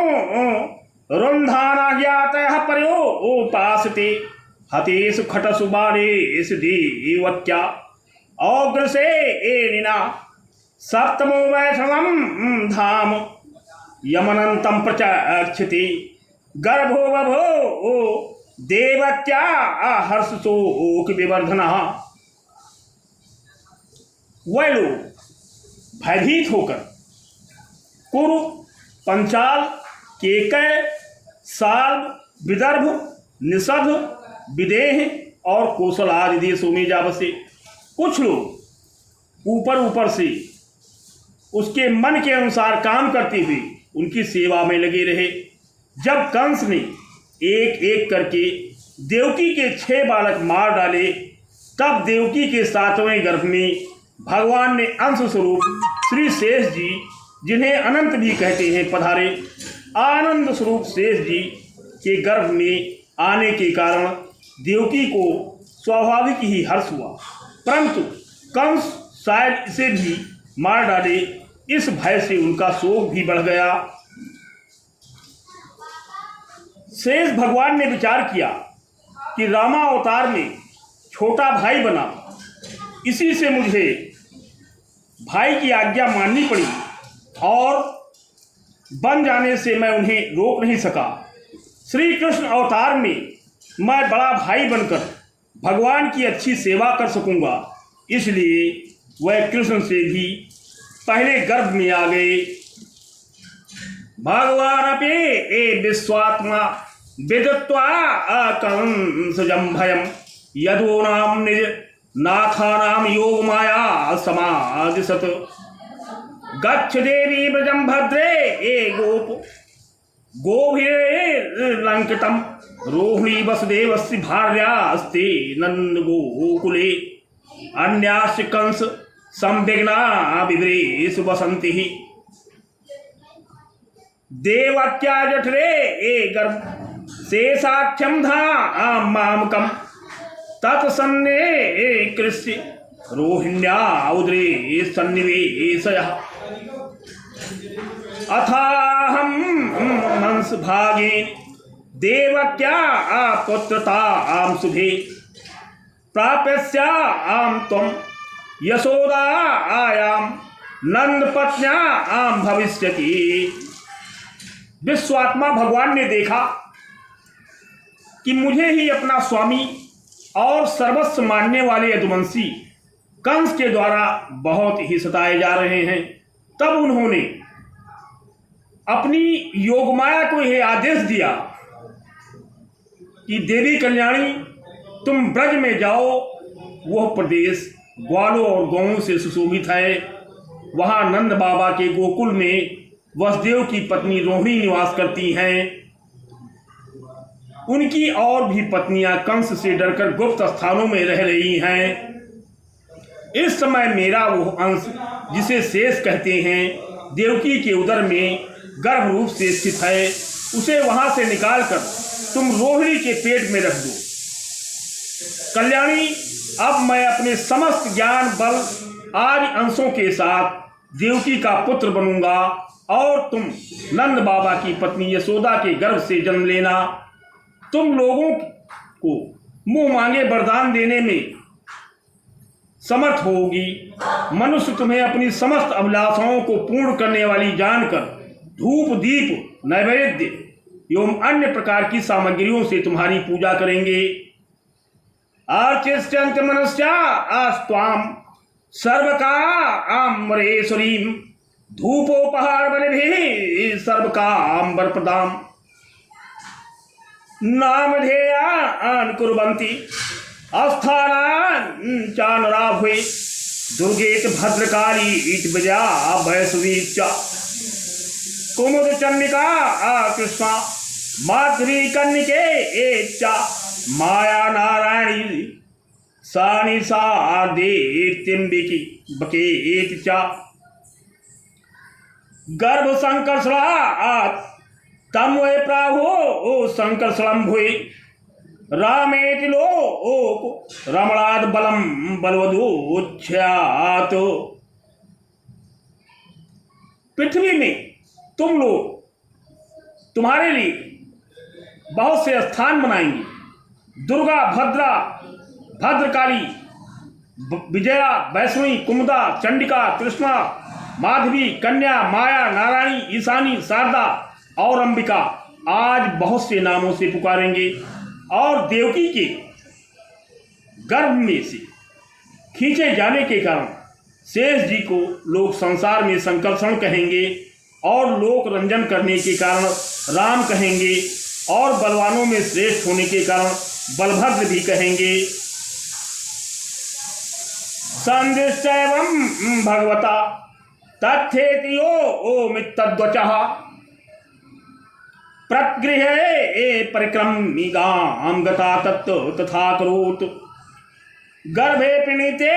Speaker 1: रुन्धाना ज्ञातः पर्यो उपासते हतेषु खटसु बालेषु देवत्या अग्रसे एनिना सप्तमो वैष्णवं धाम यमनन्तं प्रचक्षते गर्भो बभो देवत्या हर्षशोक विवर्धनः। वह लोग भयभीत होकर कुरु, पंचाल, केकय, साल्व, विदर्भ, निषद, विदेह और कौशल आदि देशों में जा बसे। कुछ लोग ऊपर ऊपर से उसके मन के अनुसार काम करते हुए उनकी सेवा में लगे रहे। जब कंस ने एक एक करके देवकी के 6 बालक मार डाले, तब देवकी के 7वें गर्भ में भगवान ने अंश स्वरूप श्री शेष जी, जिन्हें अनंत भी कहते हैं, पधारे। आनंद स्वरूप शेष जी के गर्भ में आने के कारण देवकी को स्वाभाविक ही हर्ष हुआ, परंतु कंस शायद इसे भी मार डाले, इस भय से उनका शोक भी बढ़ गया। शेष भगवान ने विचार किया कि रामा अवतार में छोटा भाई बना, इसी से मुझे भाई की आज्ञा माननी पड़ी और बन जाने से मैं उन्हें रोक नहीं सका। श्री कृष्ण अवतार में मैं बड़ा भाई बनकर भगवान की अच्छी सेवा कर सकूंगा, इसलिए वह कृष्ण से भी पहले गर्भ में आ गए। भगवान अपि ए विश्वात्मा विदित्वा कंसजं भयं यदूनां निज नाथानां योग माया समादिशत गच्छ देवी ब्रजं भद्रे ए गोभिर्लंकितं रोहिणी वसुदेवस्य भार्यास्ते नंद गोकुले अन्यास्य कंस संविघ्ना बिभ्रेषु वसन्ति देवत्या जठरे ए गर्भ शेषाख्यं धामामकं तत्सन्ने कृष्य रोहिण्या उदरे सन्निवेशयः अथाहं मंस भागेन देवक्या पुत्रतां शुभे प्राप्स्यां त्वं यशोदायां नंदपत्न्यां भविष्यति। विश्वात्मा भगवान ने देखा कि मुझे ही अपना स्वामी और सर्वस्व मानने वाले यदुवंशी कंस के द्वारा बहुत ही सताए जा रहे हैं। तब उन्होंने अपनी योगमाया को यह आदेश दिया कि देवी कल्याणी, तुम ब्रज में जाओ। वह प्रदेश ग्वालों और गौओं से सुशोभित है। वहाँ नंद बाबा के गोकुल में वसुदेव की पत्नी रोहिणी निवास करती हैं। उनकी और भी पत्नियां कंस से डरकर गुप्त स्थानों में रह रही हैं। इस समय मेरा वो अंश, जिसे शेष कहते हैं, देवकी के उदर में गर्भ रूप से स्थित है। उसे वहां से निकालकर तुम रोहिणी के पेट में रख दो। कल्याणी, अब मैं अपने समस्त ज्ञान बल आदि अंशों के साथ देवकी का पुत्र बनूंगा और तुम नंद बाबा की पत्नी यशोदा के गर्भ से जन्म लेना। तुम लोगों को मुंह मांगे वरदान देने में समर्थ होगी। मनुष्य तुम्हें अपनी समस्त अभिलाषाओं को पूर्ण करने वाली जानकर धूप, दीप, नैवेद्य एवं अन्य प्रकार की सामग्रियों से तुम्हारी पूजा करेंगे। अर्चिष्यन्त मनुष्या आस्त्वाम सर्वकामरेश्वरीं धूपोपहार बलिभिः सर्वकामवरप्रदाम् नामधेयान् कुर्वन्ति अस्थानान् चानुराभुवे दुर्गेत भद्रकाली इति विजया वैष्णवी च कुमुद चंडिका कृष्णा माधुरी कन्निके च माया नारायणी सानिसा देतिम्बिकी बकेति च गर्भ संकर्षणा तम वे प्राहो ओ संकर्षणम भुए रामेति लोक रमणाद बलम बलवदोच्छ्यात। पृथ्वी में तुम लोग तुम्हारे लिए बहुत से स्थान बनाएंगे। दुर्गा, भद्रा, भद्रकाली, विजया, वैष्णवी, कुमुदा, चंडिका, कृष्णा, माधवी, कन्या, माया, नारायणी, ईशानी, शारदा और अंबिका आज बहुत से नामों से पुकारेंगे। और देवकी के गर्भ में से खींचे जाने के कारण शेष जी को लोग संसार में संकर्षण कहेंगे और लोक रंजन करने के कारण राम कहेंगे और बलवानों में श्रेष्ठ होने के कारण बलभद्र भी कहेंगे। संदृष्टैवं भगवता तथेतियो ओ मित्तद्वचः प्रगृहे परिक्रमिगां गता तत्त तथा करोत् गर्भे प्रणीते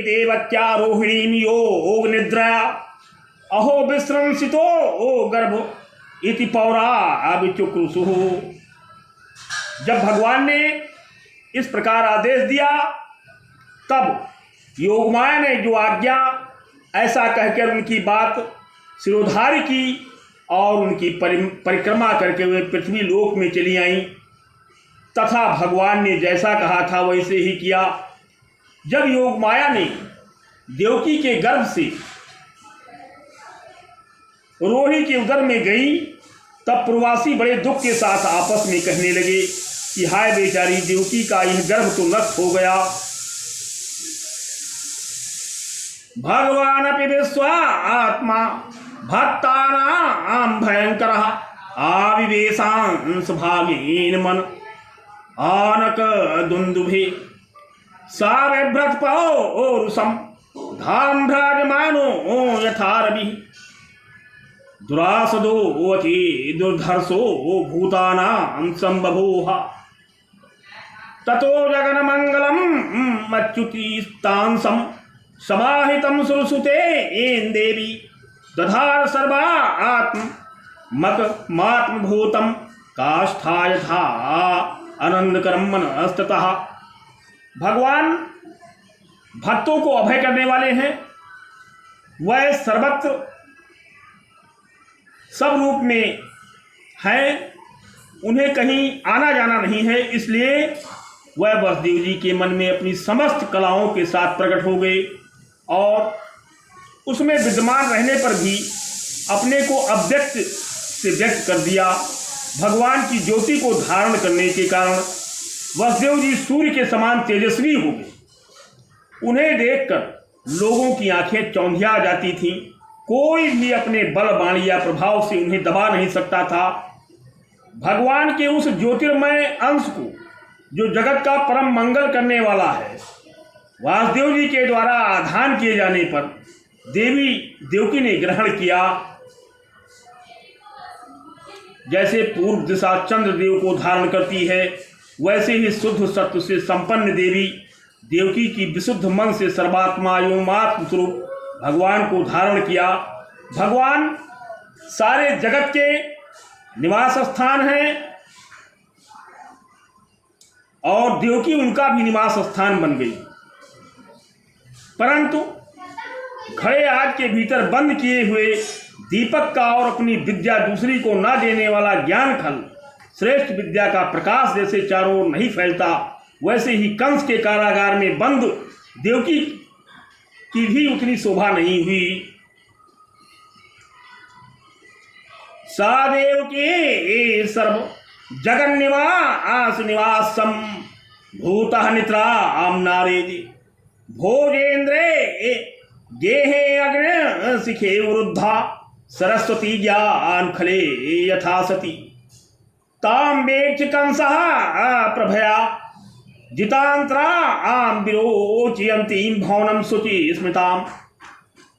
Speaker 1: देवत्या रोहिणीं योग निद्रया अहो विश्रंसितो ओ गर्भ इति पौरा अभिचुक्रुषु। जब भगवान ने इस प्रकार आदेश दिया तब योगमाया ने जो आज्ञा ऐसा कहकर उनकी बात सिरोधार्य की और उनकी परिक्रमा करके वे पृथ्वी लोक में चली आईं तथा भगवान ने जैसा कहा था वैसे ही किया। जब योगमाया ने देवकी के गर्भ से रोहिणी के उदर में गई तब प्रवासी बड़े दुख के साथ आपस में कहने लगे कि हाय बेचारी देवकी का यह गर्भ तो नष्ट हो गया। भगवान अपि विश्वा आत्मा भक्तानां भयंकरः आविवेशांस भागेन मन आनक दुंदुभे सा बिभ्रत पौरुषम धाम्भ्राजमानो यथा रविः दुरासदो वचि दुर्धर्षो भूतानां संबभूव ततो जगन्मंगलम् अच्युतिस्तांसं समाहितं सुरसुते येन देवी दधार सर्वा आत्ममात्मभूतं काष्ठा यथा आनंदकरम मनस्ततः। भगवान भक्तों को अभय करने वाले हैं। वह सर्वत्र सब रूप में हैं, उन्हें कहीं आना जाना नहीं है, इसलिए वह वसुदेव जी के मन में अपनी समस्त कलाओं के साथ प्रकट हो गए और उसमें विद्यमान रहने पर भी अपने को अव्यक्त से व्यक्त कर दिया। भगवान की ज्योति को धारण करने के कारण वसुदेव जी सूर्य के समान तेजस्वी हो गए। उन्हें देखकर लोगों की आंखें चौंधिया जाती थीं। कोई भी अपने बल बाणी या प्रभाव से उन्हें दबा नहीं सकता था। भगवान के उस ज्योतिर्मय अंश को जो जगत का परम मंगल करने वाला है, वासुदेव जी के द्वारा आधान किए जाने पर देवी देवकी ने ग्रहण किया। जैसे पूर्व दिशा चंद्रदेव को धारण करती है, वैसे ही शुद्ध सत्व से संपन्न देवी देवकी की विशुद्ध मन से सर्वात्मा एवं आत्म स्वरूप भगवान को धारण किया। भगवान सारे जगत के निवास स्थान हैं और देवकी उनका भी निवास स्थान बन गई। परंतु घड़े आग के भीतर बंद किए हुए दीपक का और अपनी विद्या दूसरी को न देने वाला ज्ञान खल श्रेष्ठ विद्या का प्रकाश जैसे चारों ओर नहीं फैलता, वैसे ही कंस के कारागार में बंद देवकी की भी उतनी शोभा नहीं हुई। सा देवकी सर्व जगन्निवास निवासम भूतः निद्रा नारेदि भोजेन्द्रे गेहे अग्नि शिखे वृद्धा सरस्वती ज्ञान खले यथा सती ताम वेक्ष कंसः प्रभया जितांतरा आम विरोचयंतीं भवनम शुचि स्मृताम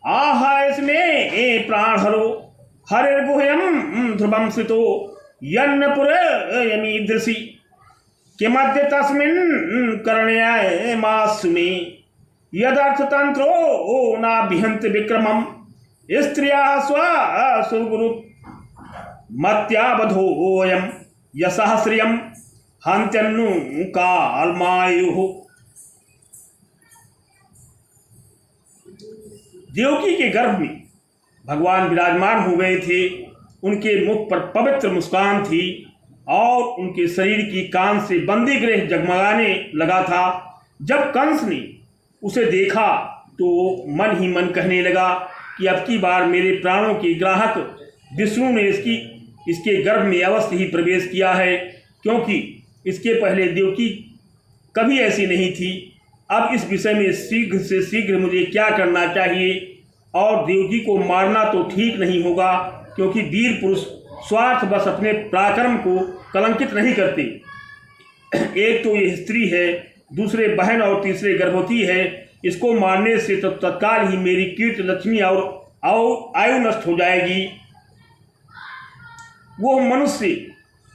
Speaker 1: आह इसमें प्राण हरो हरिर्गुह्यम ध्रुवम स्थितो यन्नपुरयमीदृशि किमद्य तस्मिन् कर्णयामासु मे यदर्थतंत्रो नाभिहन्त विक्रमम् स्त्रिया स्वसुरगुरु मत्यावधोयम यशः श्रियम हन्त्यन्नु कालमायुः। देवकी के गर्भ में भगवान विराजमान हो गए थे। उनके मुख पर पवित्र मुस्कान थी और उनके शरीर की कान से बंदी गृह जगमगाने लगा था। जब कंस ने उसे देखा तो मन ही मन कहने लगा कि अब की बार मेरे प्राणों के ग्राहक विष्णु ने इसके गर्भ में अवश्य ही प्रवेश किया है, क्योंकि इसके पहले देवकी कभी ऐसी नहीं थी। अब इस विषय में शीघ्र से शीघ्र मुझे क्या करना चाहिए? और देवकी को मारना तो ठीक नहीं होगा, क्योंकि वीर पुरुष स्वार्थ बस अपने पराक्रम को कलंकित नहीं करते। एक तो ये स्त्री है, दूसरे बहन और तीसरे गर्भवती है। इसको मारने से तो तत्काल ही मेरी कीर्ति लक्ष्मी और आयु नष्ट हो जाएगी। वो मनुष्य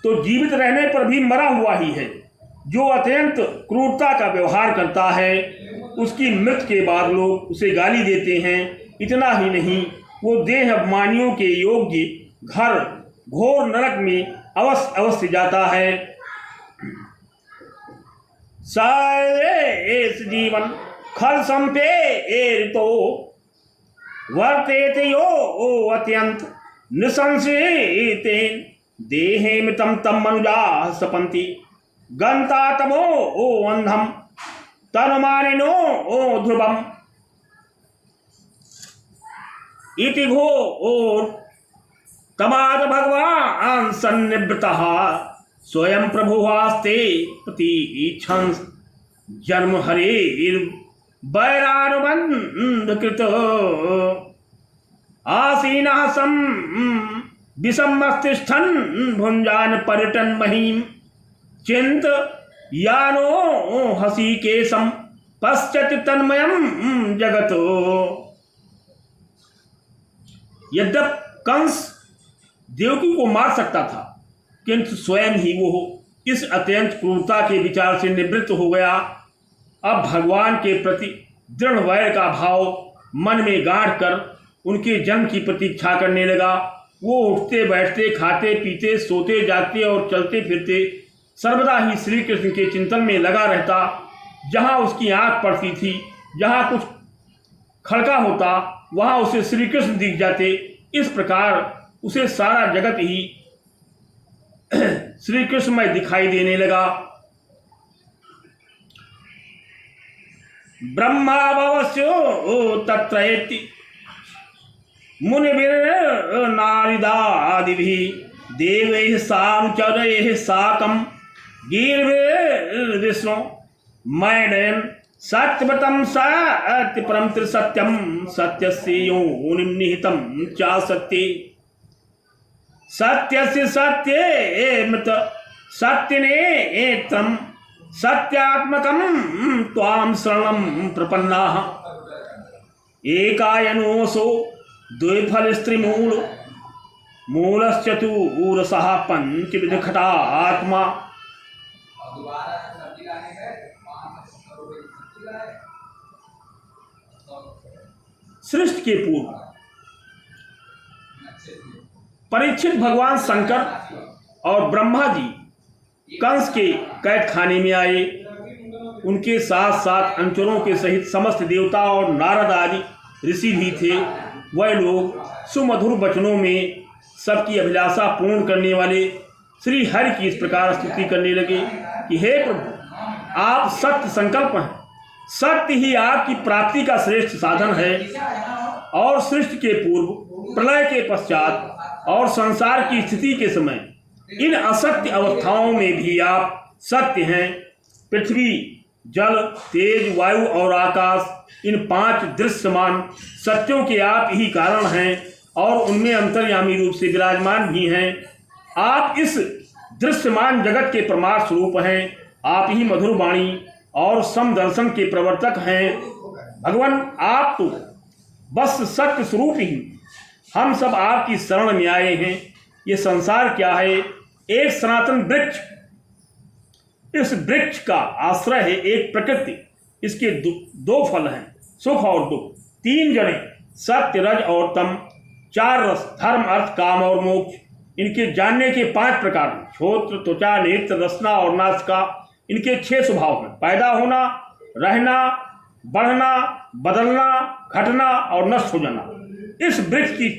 Speaker 1: तो जीवित रहने पर भी मरा हुआ ही है। जो अत्यंत क्रूरता का व्यवहार करता है, उसकी मृत्यु के बाद लोग उसे गाली देते हैं। इतना ही नहीं, वो देह अभिमानियों के योग्य घर घोर नरक में अवश्य जाता है। सायेस जीवन खल संपेतो वर्तेते यो अत्यंत निसंशयेतेन देहे मृतं तम मनुजा सपन्ति गंता तमो अंधम तनुमानिनो ध्रुवम इति घोर तमाद भगवान सन्निवृतः स्वयं प्रभुवास्ते प्रतीक्षन् जन्म हरेर् वैरानुबन्धकृत आसीनः सं विषमस्तिष्ठन् भुञ्जान पर्यटन महीम् चिंत यानो हसीकेशं पश्यति तन्मयं जगत। यद्यप कंस देवकी को मार सकता था, किंतु स्वयं ही वो इस अत्यंत क्रूरता के विचार से निवृत्त हो गया। अब भगवान के प्रति दृढ़ वैर का भाव मन में गाढ़ कर उनके जन्म की प्रतीक्षा करने लगा। वो उठते बैठते, खाते पीते, सोते जागते और चलते फिरते सर्वदा ही श्री कृष्ण के चिंतन में लगा रहता। जहाँ उसकी आंख पड़ती थी, जहाँ कुछ खड़का होता, वहाँ उसे श्री कृष्ण दिख जाते। इस प्रकार उसे सारा जगत ही श्री कृष्णमय दिखाई देने लगा। ब्रह्मावस्यो तत्रयति मुनिभिर्नारिदादिभिः देवैः सानुचरैः साकं गीर्भिर्विष्णु मैडयन् सत्यव्रतं सत्यपरं त्रिसत्यं सत्यस्य योनिं निहितं चासक्ति सत्यस्य सत्येमृत सत्यनेत्रं सत्यात्मकं त्वां शरणं प्रपन्नाः एकायनोऽसो द्विफलस्त्रिमूल मूलश्चतुरसः पंचविधखटा आत्मा। सृष्टि के पूर्व परीक्षित भगवान शंकर और ब्रह्मा जी कंस के कैद खाने में आए। उनके साथ साथ अंचलों के सहित समस्त देवता और नारद आदि ऋषि भी थे। वह लोग सुमधुर वचनों में सबकी अभिलाषा पूर्ण करने वाले श्री हरि की इस प्रकार स्तुति करने लगे कि हे प्रभु, आप सत्य संकल्प हैं। सत्य ही आपकी प्राप्ति का श्रेष्ठ साधन है। और सृष्टि के पूर्व, प्रलय के पश्चात और संसार की स्थिति के समय इन असत्य अवस्थाओं में भी आप सत्य हैं। पृथ्वी, जल, तेज, वायु और आकाश, इन 5 दृश्यमान सत्यों के आप ही कारण हैं और उनमें अंतर्यामी रूप से विराजमान भी हैं। आप इस दृश्यमान जगत के परमार्थ स्वरूप हैं। आप ही मधुर वाणी और समदर्शन के प्रवर्तक हैं। भगवान, आप तो बस सत्य स्वरूप ही। हम सब आपकी शरण में आए हैं। ये संसार क्या है? एक सनातन वृक्ष। इस वृक्ष का आश्रय है एक प्रकृति। इसके दो फल हैं, सुख और दुख। 3 जड़ें, सत्य, रज और तम। चार रस धर्म अर्थ काम और मोक्ष, इनके जानने के 5 प्रकार हैं। श्रोत्र, त्वचा, नेत्र, रसना और नासिका, इनके 6 स्वभाव हैं। पैदा होना, रहना, बढ़ना, बदलना, घटना और नष्ट हो जाना। इस वृक्ष की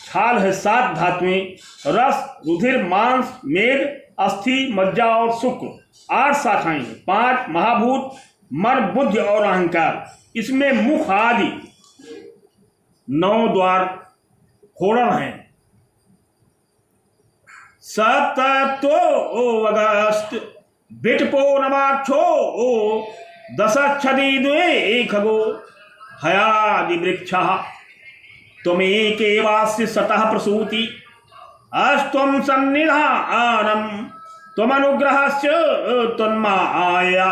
Speaker 1: छाल है 7 धातुएं, रस, रुधिर, मांस, मेद, अस्थि, मज्जा और शुक्र। 8 शाखाएं हैं, 5 महाभूत, मन, बुद्धि और अहंकार। इसमें मुख आदि 9 द्वार खोरण हैं। सततो अगस्त बिटपो नवाक्षो दशक्षदी द्वे खगो हयादि वृक्षः त्वमेकेवास्य सतः प्रसूति अस्त्वं सन्निधानम् त्वमनुग्रहस्य त्वन्माया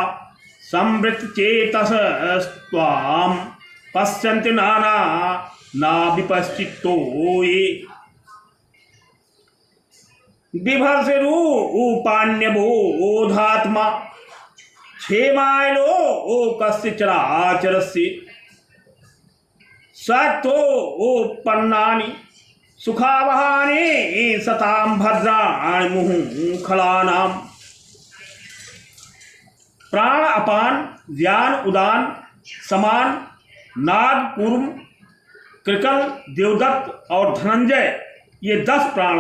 Speaker 1: संवृत्तचेतसस्त्वां पश्यन्ति नाना नाभिपश्चित्तो ये बिभर्षरूपाण्यबोधात्मा क्षेमायलो कस्य चराचरस्य सत्वोपन्नानि सुखावहानि सतां भद्राणि मुहुखलानां। प्राण अपान, ज्ञान उदान, समान, नाग, कूर्म, कृकल, देवदत्त और धनंजय, ये 10 प्राण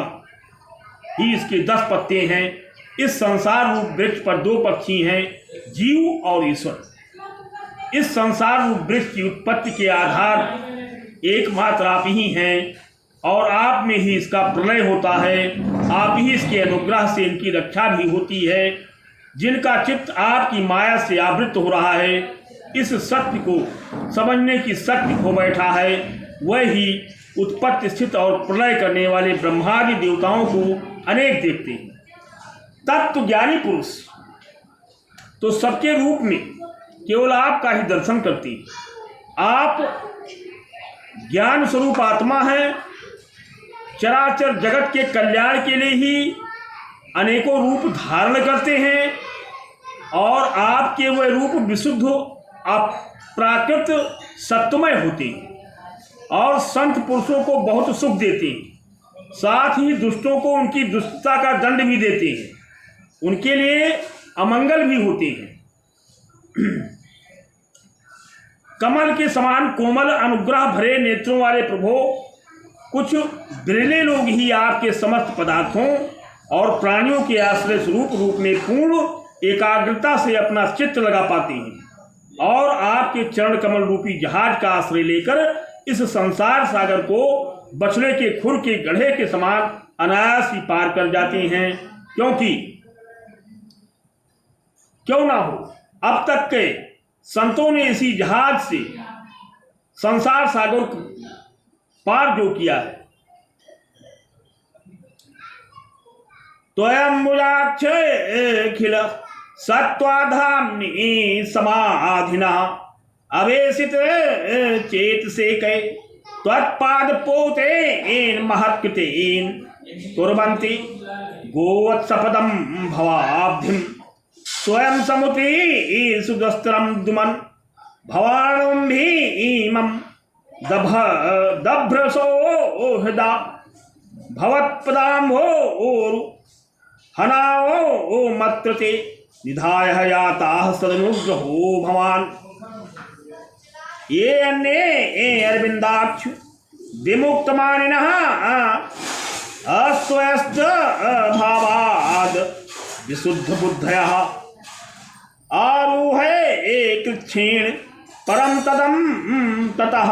Speaker 1: ही इसके 10 पत्ते हैं। इस संसार रूप वृक्ष पर 2 पक्षी हैं, जीव और ईश्वर। इस संसार रूप वृक्ष की उत्पत्ति के आधार एकमात्र आप ही हैं और आप में ही इसका प्रलय होता है। आप ही इसके अनुग्रह से इनकी रक्षा भी होती है। जिनका चित्त आपकी माया से आवृत हो रहा है, इस सत्य को समझने की शक्ति खो बैठा है, वह ही उत्पत्ति, स्थिति और प्रलय करने वाले ब्रह्मादि देवताओं को अनेक देखते हैं। तत्व ज्ञानी पुरुष तो सबके रूप में केवल आपका ही दर्शन करते हैं। आप ज्ञान स्वरूप आत्मा हैं। चराचर जगत के कल्याण के लिए ही अनेकों रूप धारण करते हैं और आपके वह रूप विशुद्ध अप्राकृत सत्वमय होते हैं और संत पुरुषों को बहुत सुख देते हैं। साथ ही दुष्टों को उनकी दुष्टता का दंड भी देते हैं, उनके लिए अमंगल भी होते हैं। कमल के समान कोमल अनुग्रह भरे नेत्रों वाले प्रभु, कुछ बिरले लोग ही आपके समस्त पदार्थों और प्राणियों के आश्रय स्वरूप रूप में पूर्ण एकाग्रता से अपना चित्त लगा पाते हैं और आपके चरण कमल रूपी जहाज का आश्रय लेकर इस संसार सागर को बछड़े के खुर के गड्ढे के समान अनायास ही पार कर जाते हैं। क्योंकि क्यों ना हो, अब तक के संतों ने इसी जहाज से संसार सागर पार जो किया है। त्वयंबुजाक्षखिल सत्वाधाम्नि समाधिना अवेशित चेतसे कै त्वत्पादपोतेन महत्कृतेन कुर्वन्ति गोवत्सपदं भवाब्धिं स्वयं समुति सुदस्त्रं दुमन भवानं भीमं दभ्रसो हृदा भवत्पदाम्भो हनाओ मत्रते निधाय याताः सदनुग्रहो भवान्। ये अन्ये अरविंदाक्ष विमुक्तमानिनः अस्वस्थ भावाद विशुद्ध बुद्धयः आरूहे कृच्छेण परम तदम ततः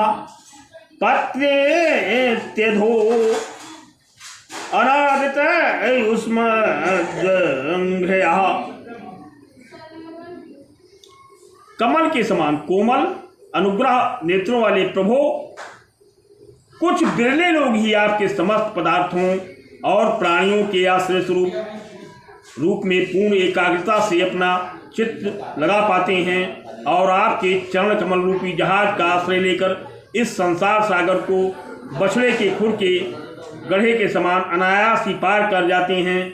Speaker 1: पत्रेत्यधो अनादित युष्मद्घ्रयः। कमल के समान कोमल अनुग्रह नेत्रों वाले प्रभु, कुछ बिरले लोग ही आपके समस्त पदार्थों और प्राणियों के आश्रय स्वरूप रूप में पूर्ण एकाग्रता से अपना चित्त लगा पाते हैं और आपके चरण कमल रूपी जहाज का आश्रय लेकर इस संसार सागर को बछड़े के खुर के गड्ढे के समान अनायास ही पार कर जाते हैं।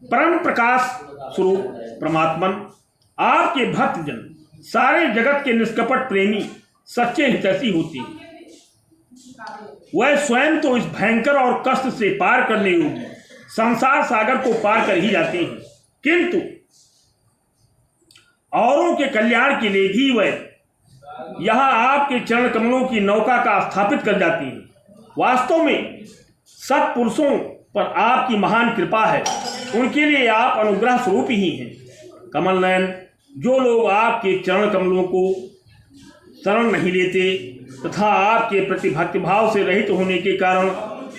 Speaker 1: परम प्रकाश स्वरूप परमात्मन, आपके भक्तजन सारे जगत के निष्कपट प्रेमी सच्चे हितैषी होते हैं। वह स्वयं तो इस भयंकर और कष्ट से पार करने योग्य संसार सागर को पार कर ही जाते हैं, किंतु औरों के कल्याण के लिए भी वह यहां आपके चरण कमलों की नौका का स्थापित कर जाती हैं। वास्तव में सत्पुरुषों पर आपकी महान कृपा है, उनके लिए आप अनुग्रह स्वरूप ही हैं। कमल नयन, जो लोग आपके चरण कमलों को शरण नहीं लेते तथा आपके प्रति भक्तिभाव से रहित होने के कारण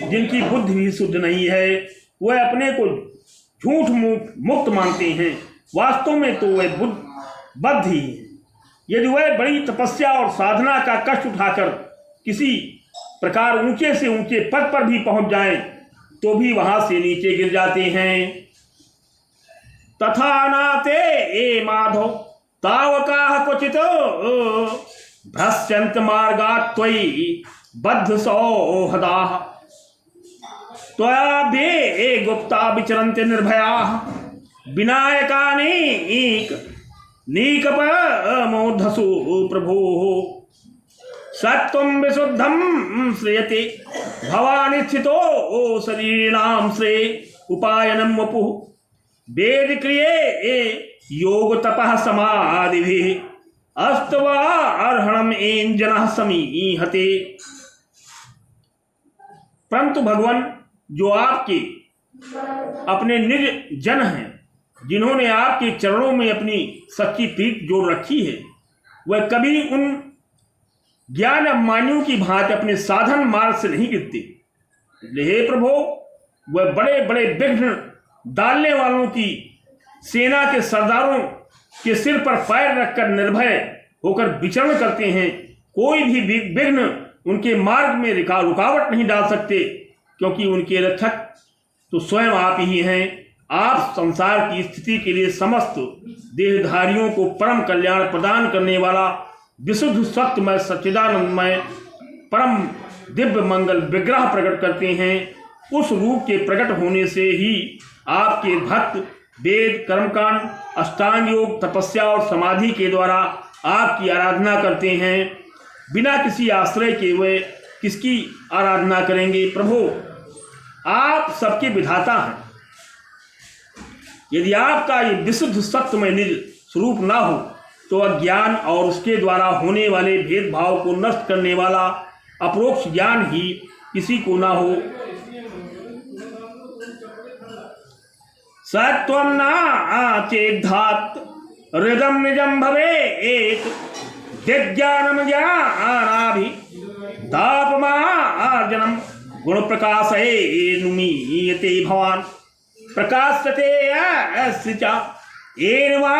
Speaker 1: जिनकी बुद्धि भी शुद्ध नहीं है, वह अपने को झूठ मुक्त मानते हैं, वास्तव में तो वह बद्ध ही है। यदि वह बड़ी तपस्या और साधना का कष्ट उठाकर किसी प्रकार ऊंचे से ऊंचे पद पर भी पहुंच जाएं, तो भी वहां से नीचे गिर जाते हैं। तथा नाते ए माधव तावकाः क्वचित् भ्रश्यन्त मार्गात् त्वयि बद्ध सौहदाः त्वयाभ्ये गुप्ता विचरन्ति निर्भयाः विनायकानीक नीकपमूर्धसु प्रभोः सत्त्वं विशुद्धं श्रियते भवानि स्थितो शरीराणां श्रेये उपायनं वपुः वेद क्रिये योग तपः समाधिभिः अस्तवा अर्हणम् एन जनः समीहते। परंतु भगवान, जो आपके अपने निज जन हैं, जिन्होंने आपके चरणों में अपनी सच्ची प्रीत जोड़ रखी है, वह कभी उन ज्ञान अभिमानियों की भांति अपने साधन मार्ग से नहीं गिरते। हे प्रभु, वह बड़े बड़े विघ्न डालने वालों की सेना के सरदारों के सिर पर पैर रखकर निर्भय होकर विचरण करते हैं। कोई भी विघ्न उनके मार्ग में रुकावट नहीं डाल सकते, क्योंकि उनके रक्षक तो स्वयं आप ही हैं। आप संसार की स्थिति के लिए समस्त देहधारियों को परम कल्याण प्रदान करने वाला विशुद्ध सत्यमय सच्चिदानंदमय परम दिव्य मंगल विग्रह प्रकट करते हैं। उस रूप के प्रकट होने से ही आपके भक्त वेद, कर्मकांड, अष्टांग योग, तपस्या और समाधि के द्वारा आपकी आराधना करते हैं। बिना किसी आश्रय के वे किसकी आराधना करेंगे? प्रभु, आप सबके विधाता हैं। यदि आपका ये विशुद्ध सत्यमय निज स्वरूप ना हो, तो अज्ञान और उसके द्वारा होने वाले भेदभाव को नष्ट करने वाला अपरोक्ष ज्ञान ही किसी को ना हो। सत्वं न चेद्धात् हृदं निजं भवेत् दिग्ज्ञानं ज्ञानाभि दापमार्जनं गुणप्रकाशेनुमीयते भवान् प्रकाशते अस्य च येन वा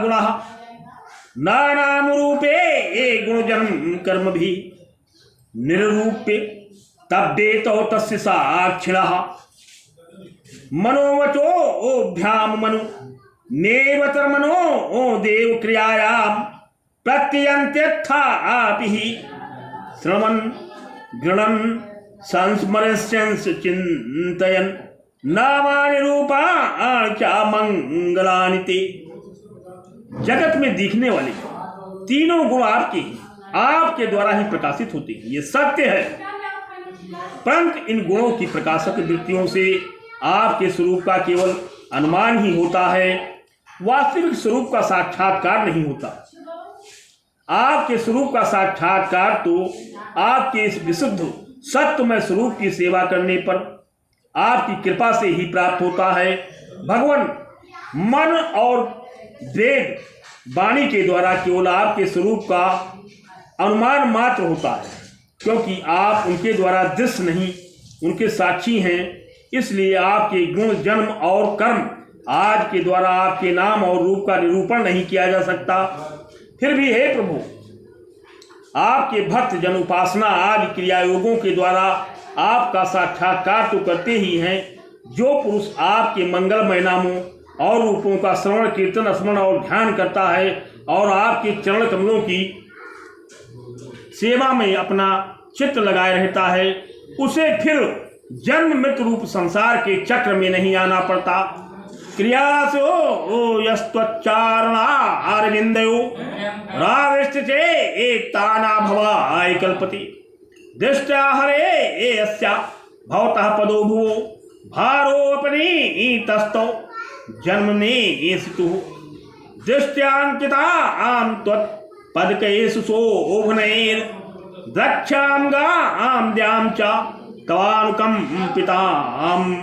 Speaker 1: गुणः नानामरूपे गुणजन्म कर्मभिः निरूप्य तब्देतो तस्य साक्षिणः मनोवचोभ्याम मनु नेवतर मनो देव क्रियायां प्रत्ययन्त्यर्थापि श्रवन् गृणन् संस्मरस्यंस चिन्तयन् नामानि रूपाणि च मंगलानि ते। जगत में दिखने वाले तीनों गुण आपके द्वारा ही प्रकाशित होते हैं, ये सत्य है। परंतु इन गुणों की प्रकाशक वृत्तियों से आपके स्वरूप का केवल अनुमान ही होता है, वास्तविक स्वरूप का साक्षात्कार नहीं होता। आपके स्वरूप का साक्षात्कार तो आपके इस विशुद्ध सत्यमय स्वरूप की सेवा करने पर आपकी कृपा से ही प्राप्त होता है। भगवान, मन और वेद वाणी के द्वारा केवल आपके स्वरूप का अनुमान मात्र होता है, क्योंकि आप उनके द्वारा दृश्य नहीं, उनके साक्षी हैं। इसलिए आपके गुण, जन्म और कर्म आज के द्वारा आपके नाम और रूप का निरूपण नहीं किया जा सकता। फिर भी हे प्रभु, आपके भक्त जन उपासना आदि क्रिया योगों के द्वारा आपका साक्षात्कार तो करते ही हैं। जो पुरुष आपके मंगलमय नामों और रूपों का श्रवण, कीर्तन, स्मरण और ध्यान करता है और आपके चरण कमलों की सेवा में अपना चित्त लगाए रहता है, उसे फिर जन्म मृत्यु रूप संसार के चक्र में नहीं आना पड़ता। क्रियासो यस्त्वच्चारणा अरविंदयो राविष्टचे एकता ना भवाय कल्पति दृष्टा हरे अस्या भवतः पदो भुवो भारोपनी तस्थौ जन्मने सितु दृष्ट्यांकिता आम त्वत् पदकेषु शोभनैर् द्रक्ष्यां आम द्याम च तवानुकंपिताम्।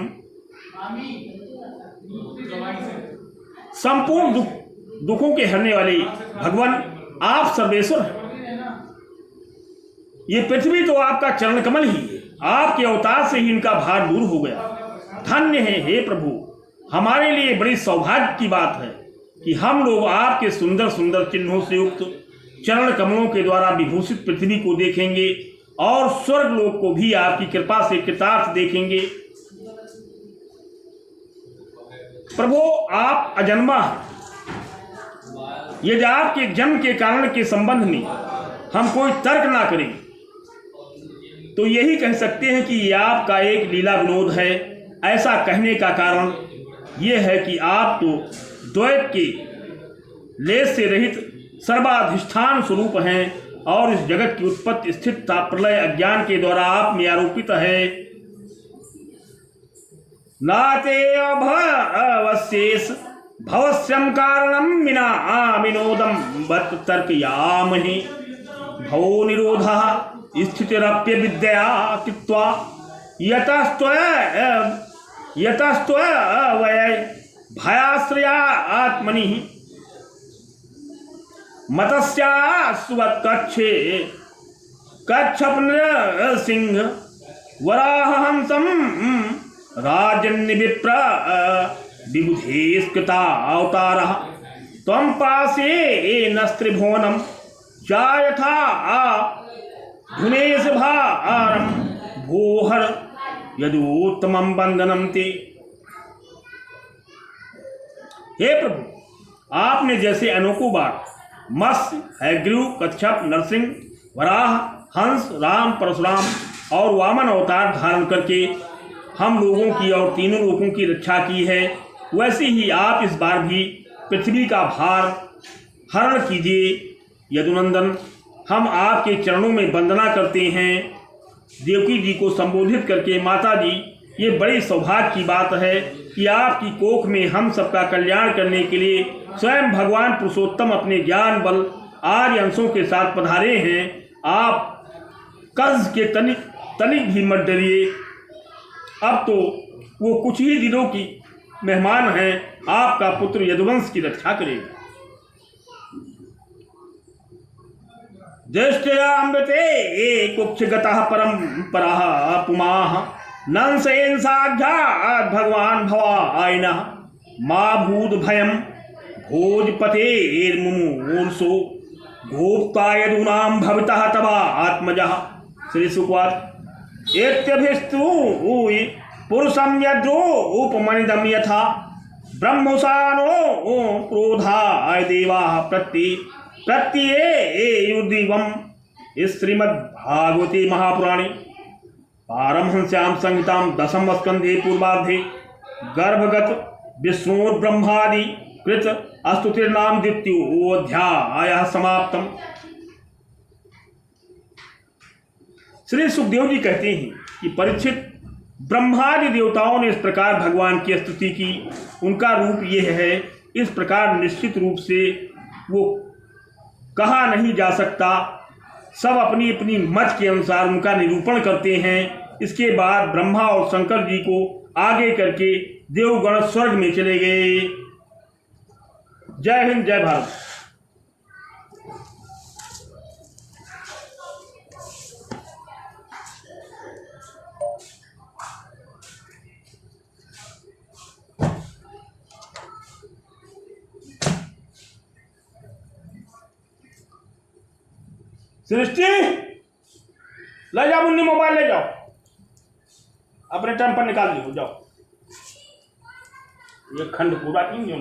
Speaker 1: संपूर्ण दुखों के हरने वाले भगवान आप सर्वेश्वर हैं। ये पृथ्वी तो आपका चरण कमल ही है, आपके अवतार से ही इनका भार दूर हो गया। धन्य है हे प्रभु, हमारे लिए बड़ी सौभाग्य की बात है कि हम लोग आपके सुंदर सुंदर चिन्हों से युक्त चरण कमलों के द्वारा विभूषित पृथ्वी को देखेंगे और स्वर्ग लोक को भी आपकी कृपा से कृतार्थ देखेंगे। प्रभु आप अजन्मा हैं। यदि आपके जन्म के कारण के संबंध में हम कोई तर्क ना करें तो यही कह सकते हैं कि यह आपका एक लीला विनोद है। ऐसा कहने का कारण यह है कि आप तो द्वैत के लेस से रहित सर्वाधिष्ठान स्वरूप हैं और इस जगत की उत्पत्ति स्थिरता प्रलय अज्ञान के द्वारा आप में आरोपित है। नाते अभवशेष भवस्यम कारणम विना विनोदम बत तर्कयामहि भवो निरोधः स्थितिरप्य विद्या कृत्वा यतस्त्वय भयाश्रया आत्मनि मत्स्यास्वत्कच्छे कच्छपनृसिंह वराहंसं राजन्यविप्र विबुधेस्कृता अवतारः त्वं पासे नस्त्रिभुवनं जायथा धुनेश भारं भूहर यदुत्तमं बंदनम ते। हे प्रभु, आपने जैसे अनोखों बार मत्स्य, हयग्रीव, कच्छप, नरसिंह, वराह, हंस, राम, परशुराम और वामन अवतार धारण करके हम लोगों की और तीनों लोगों की रक्षा की है, वैसे ही आप इस बार भी पृथ्वी का भार हरण कीजिए। यदुनंदन, हम आपके चरणों में वंदना करते हैं। देवकी जी को संबोधित करके माता जी, ये बड़ी सौभाग्य की बात है कि आपकी कोख में हम सबका कल्याण करने के लिए स्वयं भगवान पुरुषोत्तम अपने ज्ञान बल आर्य अंशों के साथ पधारे हैं। आप कंस के तनिक भी मत डरिए, अब तो वो कुछ ही दिनों की मेहमान हैं। आपका पुत्र यदुवंश की रक्षा करेगा। ज्येष्ठयामृते कुक्षगतः परम्पराः पुमाः नंसेन साक्षात् भगवान् भवायनः मा भूत भयं भोजपतेर्मुमूर्षो गोप्ता यदूनां भवितः तवा आत्मजः। श्री सुकवाच एत्यभिस्तु पुरुषं यद्रूपमनिदं यथा ब्रह्मसानो क्रोधाय देवाः प्रत्येयुर्दिवम्। इस श्रीमद्भागवते महापुराणे पारमहंस्यां संहितां दशम स्कंधे पूर्वार्धे गर्भगत विष्णुर्ब्रह्मादि कृत स्तुतिर्नाम द्वितीयोऽध्यायः समाप्तम्। श्री सुखदेव जी कहते हैं कि परीक्षित, ब्रह्मादि देवताओं ने इस प्रकार भगवान की स्तुति की। उनका रूप यह है, इस प्रकार निश्चित रूप से वो कहा नहीं जा सकता। सब अपनी अपनी मत के अनुसार उनका निरूपण करते हैं। इसके बाद ब्रह्मा और शंकर जी को आगे करके देवगण स्वर्ग में चले गए। जय हिंद, जय भारत। सृष्टि, ले जाओ मुन्नी, मोबाइल ले जाओ, अपने टाइम पर निकाल लो। जाओ, ये खंड पूरा क्यों नहीं हो